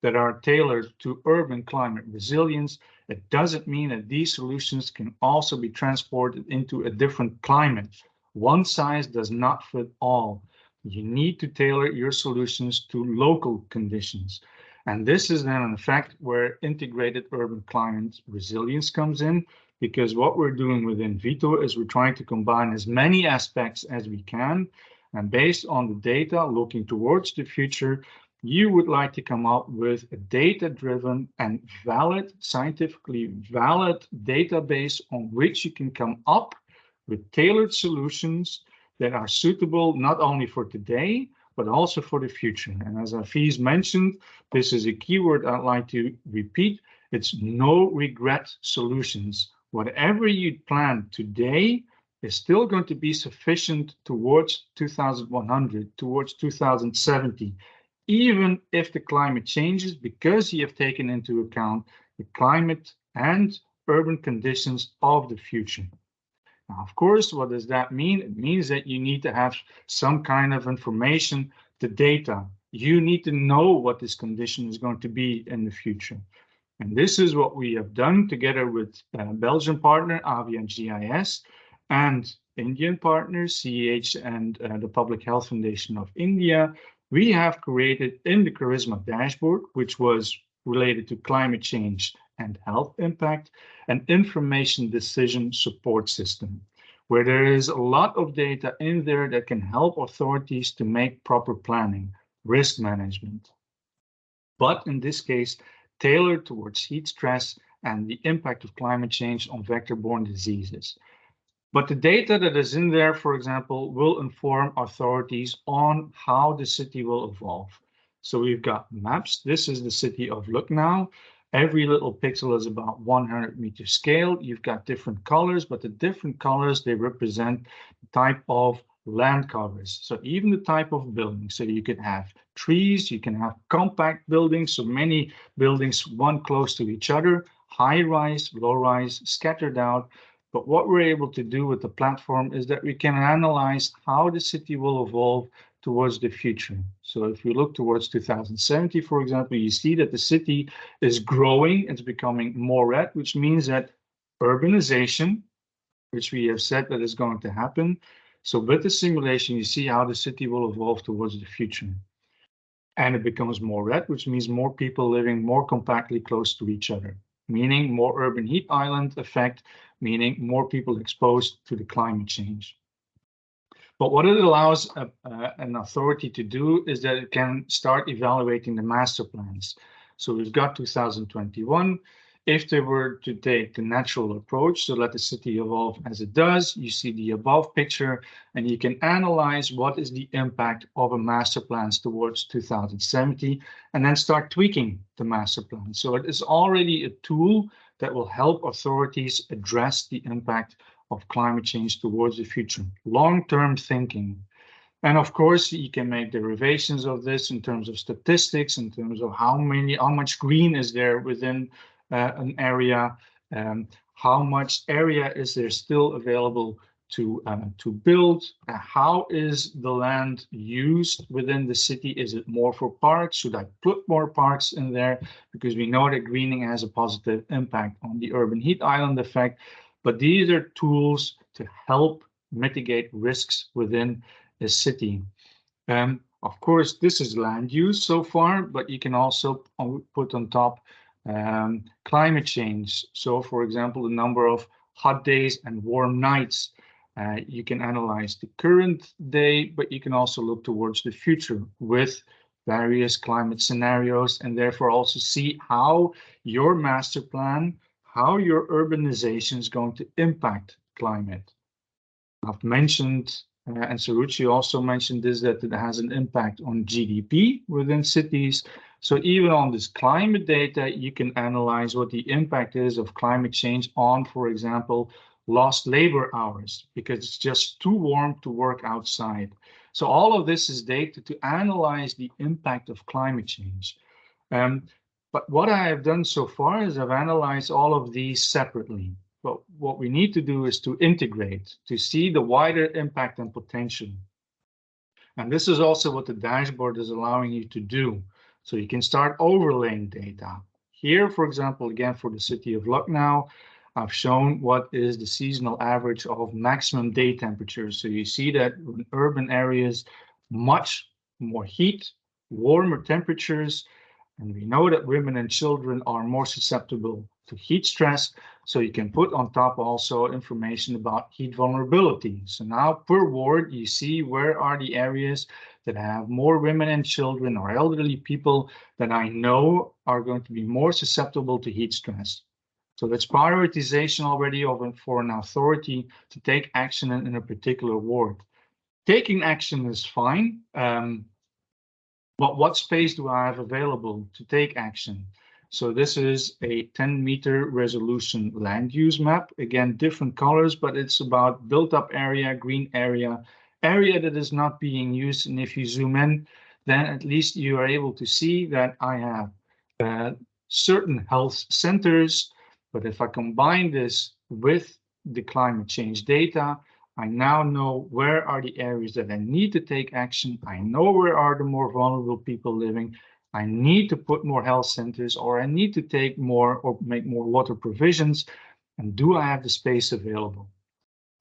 Speaker 19: that are tailored to urban climate resilience, it doesn't mean that these solutions can also be transported into a different climate. One size does not fit all. You need to tailor your solutions to local conditions. And this is then, in fact, where integrated urban climate resilience comes in, because what we're doing within VITO is we're trying to combine as many aspects as we can. And based on the data, looking towards the future, you would like to come up with a data-driven and valid, scientifically valid database on which you can come up with tailored solutions that are suitable not only for today, but also for the future. And as Hafiz mentioned, this is a keyword I'd like to repeat. It's no regret solutions. Whatever you plan today is still going to be sufficient towards 2100, towards 2070, even if the climate changes, because you have taken into account the climate and urban conditions of the future. Now, of course, what does that mean? It means that you need to have some kind of information, the data. You need to know what this condition is going to be in the future. And this is what we have done together with Belgian partner, Avia GIS, and Indian partners, CEH and the Public Health Foundation of India. We have created in the Charisma dashboard, which was related to climate change and health impact, an information decision support system, where there is a lot of data in there that can help authorities to make proper planning, risk management. But in this case, tailored towards heat stress and the impact of climate change on vector-borne diseases. But the data that is in there, for example, will inform authorities on how the city will evolve. So we've got maps. This is the city of Lucknow. Every little pixel is about 100 meter scale. You've got different colors, but the different colors, they represent the type of land covers. So even the type of building. So you can have trees, you can have compact buildings, so many buildings, one close to each other, high rise, low rise, scattered out. But what we're able to do with the platform is that we can analyze how the city will evolve towards the future. So if you look towards 2070, for example, you see that the city is growing, it's becoming more red, which means that urbanization, which we have said that is going to happen. So with the simulation, you see how the city will evolve towards the future. And it becomes more red, which means more people living more compactly close to each other, meaning more urban heat island effect, meaning more people exposed to the climate change. But what it allows an authority to do is that it can start evaluating the master plans. So we've got 2021. If they were to take the natural approach, so let the city evolve as it does, you see the above picture, and you can analyze what is the impact of a master plans towards 2070, and then start tweaking the master plan. So it is already a tool that will help authorities address the impact of climate change towards the future, long-term thinking. And of course, you can make derivations of this in terms of statistics, in terms of how much green is there within an area, how much area is there still available to build, how is the land used within the city? Is it more for parks? Should I put more parks in there? Because we know that greening has a positive impact on the urban heat island effect. But these are tools to help mitigate risks within a city. Of course, this is land use so far, but you can also put on top climate change. So, for example, the number of hot days and warm nights. You can analyze the current day, but you can also look towards the future with various climate scenarios, and therefore also see how your master plan, how your urbanization is going to impact climate. I've mentioned and Saruchi also mentioned this, that it has an impact on GDP within cities. So even on this climate data, you can analyze what the impact is of climate change on, for example, lost labor hours, because it's just too warm to work outside. So all of this is data to analyze the impact of climate change. But what I have done so far is I've analyzed all of these separately. But what we need to do is to integrate, to see the wider impact and potential. And this is also what the dashboard is allowing you to do. So you can start overlaying data. Here, for example, again, for the city of Lucknow, I've shown what is the seasonal average of maximum day temperatures. So you see that in urban areas, much more heat, warmer temperatures, and we know that women and children are more susceptible to heat stress. So you can put on top also information about heat vulnerability. So now per ward, you see where are the areas that have more women and children or elderly people that I know are going to be more susceptible to heat stress. So that's prioritization already for an authority to take action in a particular ward. Taking action is fine, but what space do I have available to take action? So this is a 10-meter resolution land use map. Again, different colors, but it's about built-up area, green area, area that is not being used. And if you zoom in, then at least you are able to see that I have certain health centers. But if I combine this with the climate change data, I now know where are the areas that I need to take action. I know where are the more vulnerable people living. I need to put more health centers, or I need to take more or make more water provisions. And do I have the space available?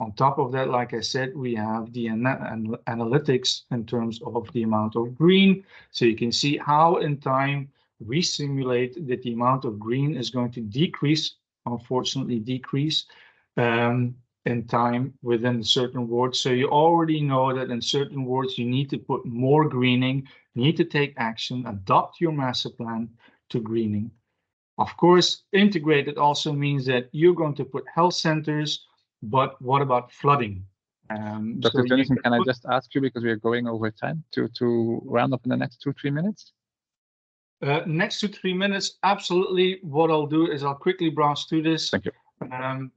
Speaker 19: On top of that, like I said, we have the analytics in terms of the amount of green. So you can see how in time we simulate that the amount of green is going to decrease, unfortunately decrease, in time within certain wards. So you already know that in certain wards you need to put more greening, need to take action, adopt your master plan to greening. Of course, integrated also means that you're going to put health centers, but what about flooding?
Speaker 3: Dr. Tönnissen, can I just ask you, because we are going over time, to round up in the next 2-3 minutes?
Speaker 19: Next 2-3 minutes, absolutely. What I'll do is I'll quickly browse through this.
Speaker 3: Thank you.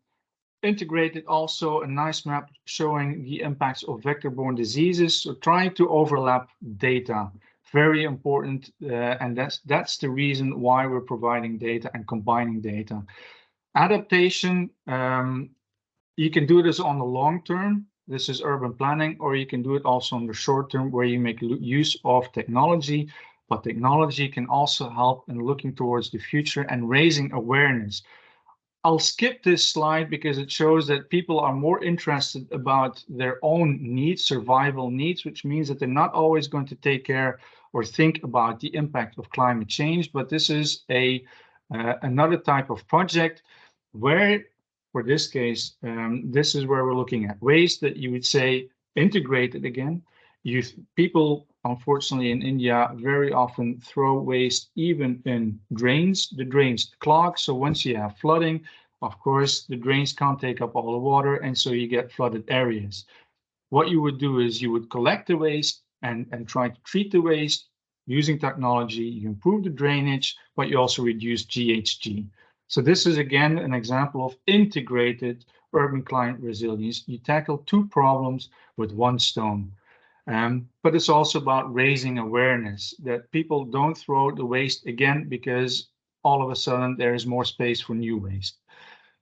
Speaker 19: Integrated also a nice map showing the impacts of vector-borne diseases. So trying to overlap data, very important, and that's the reason why we're providing data and combining data. Adaptation, you can do this on the long term. This is urban planning, or you can do it also on the short term where you make use of technology, but technology can also help in looking towards the future and raising awareness. I'll skip this slide because it shows that people are more interested about their own needs, survival needs, which means that they're not always going to take care or think about the impact of climate change. But this is another type of project where, for this case, this is where we're looking at waste that you would say integrated again. People, unfortunately, in India very often throw waste even in drains. The drains clog, so once you have flooding, of course, the drains can't take up all the water, and so you get flooded areas. What you would do is you would collect the waste and try to treat the waste using technology. You improve the drainage, but you also reduce GHG. So this is, again, an example of integrated urban climate resilience. You tackle two problems with one stone. But it's also about raising awareness that people don't throw the waste again because all of a sudden there is more space for new waste.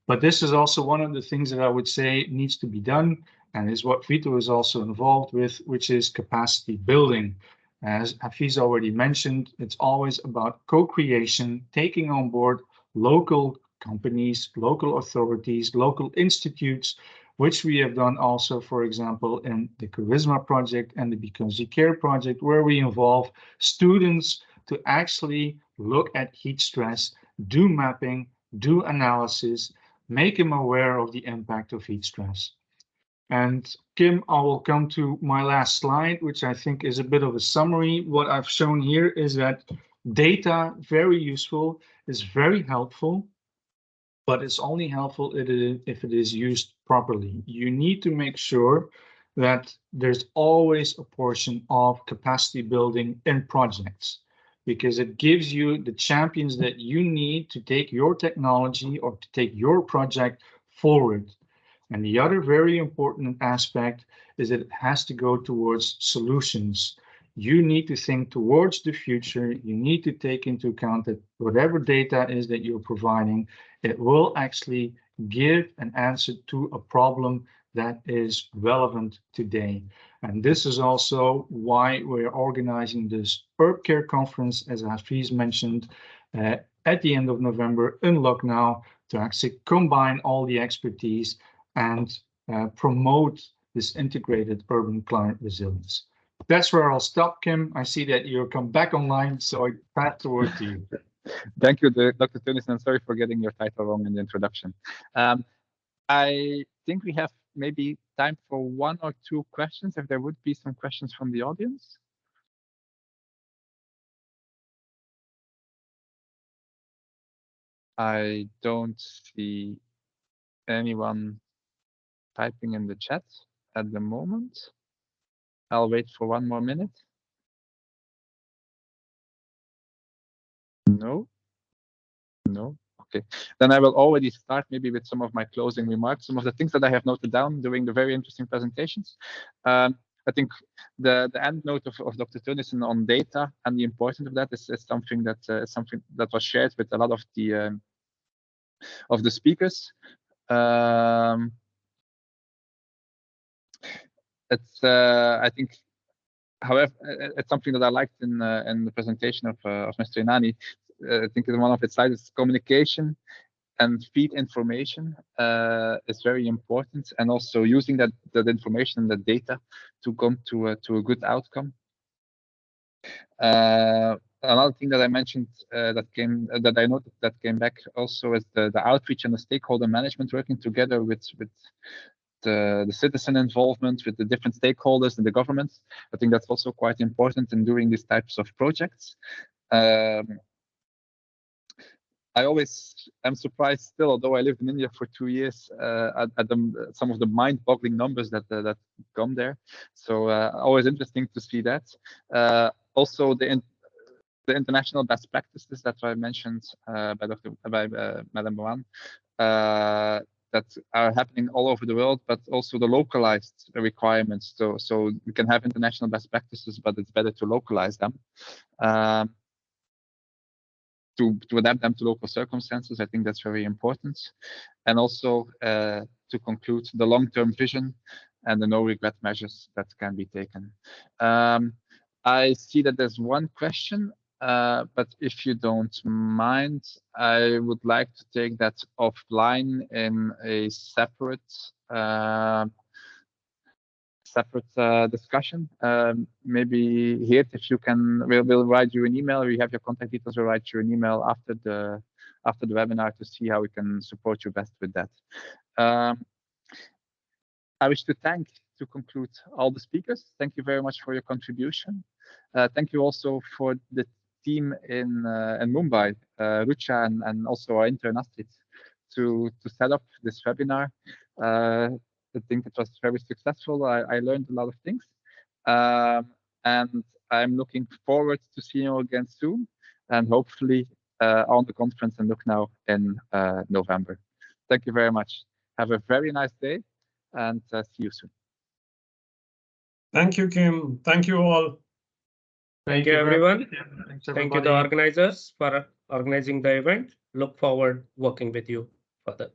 Speaker 19: But this is also one of the things that I would say needs to be done, and is what Vito is also involved with, which is capacity building. As Hafiz already mentioned, it's always about co-creation, taking on board local companies, local authorities, local institutes, which we have done also, for example, in the Charisma project and the Because You Care project, where we involve students to actually look at heat stress, do mapping, do analysis, make them aware of the impact of heat stress. And Kim, I will come to my last slide, which I think is a bit of a summary. What I've shown here is that data, very useful, is very helpful, but it's only helpful if it is used properly. You need to make sure that there's always a portion of capacity building in projects, because it gives you the champions that you need to take your technology or to take your project forward. And the other very important aspect is that it has to go towards solutions. You need to think towards the future. You need to take into account that whatever data is that you're providing, it will actually give an answer to a problem that is relevant today. And this is also why we're organizing this UrbCare conference, as Hafiz mentioned, at the end of November in Lucknow, to actually combine all the expertise and promote this integrated urban climate resilience. That's where I'll stop, Kim. I see that you'll come back online, so I pass the word to you.
Speaker 3: Thank you, Dr. Tunissen, and sorry for getting your title wrong in the introduction. I think we have maybe time for 1 or 2 questions, if there would be some questions from the audience. I don't see anyone typing in the chat at the moment. I'll wait for 1 more minute. No. Okay, then I will already start maybe with some of my closing remarks, some of the things that I have noted down during the very interesting presentations. I think the end note of Dr. Tunissen on data and the importance of that is something that was shared with a lot of the speakers. I think, however, it's something that I liked in the presentation of Mr. Inani. I think in one of its slides is communication and feed information is very important, and also using that information and the data to come to a good outcome. Another thing that I mentioned that I noted that came back also is the outreach and the stakeholder management, working together with the citizen involvement, with the different stakeholders and the governments. I think that's also quite important in doing these types of projects. I always am surprised still, although I lived in India for 2 years, at some of the mind-boggling numbers that come there. So always interesting to see that. Also, the international best practices that I mentioned by Madam Mohan, that are happening all over the world, but also the localized requirements. So we can have international best practices, but it's better to localize them. To adapt them to local circumstances. I think that's very important. And also to conclude, the long-term vision and the no-regret measures that can be taken. I see that there's one question, but if you don't mind, I would like to take that offline in a separate discussion. Maybe here, if you can, we'll write you an email, or you have your contact details, we'll write you an email after the webinar to see how we can support you best with that. I wish to conclude all the speakers. Thank you very much for your contribution. Thank you also for the team in Mumbai, Rucha and also our intern Astrid, to set up this webinar. I think it was very successful. I learned a lot of things, and I'm looking forward to seeing you again soon, and hopefully on the conference in Lucknow in November. Thank you very much. Have a very nice day, and see you soon.
Speaker 18: Thank you, Kim. Thank you all.
Speaker 6: Thank you, everyone. Thank you, the organizers, for organizing the event. Look forward working with you further.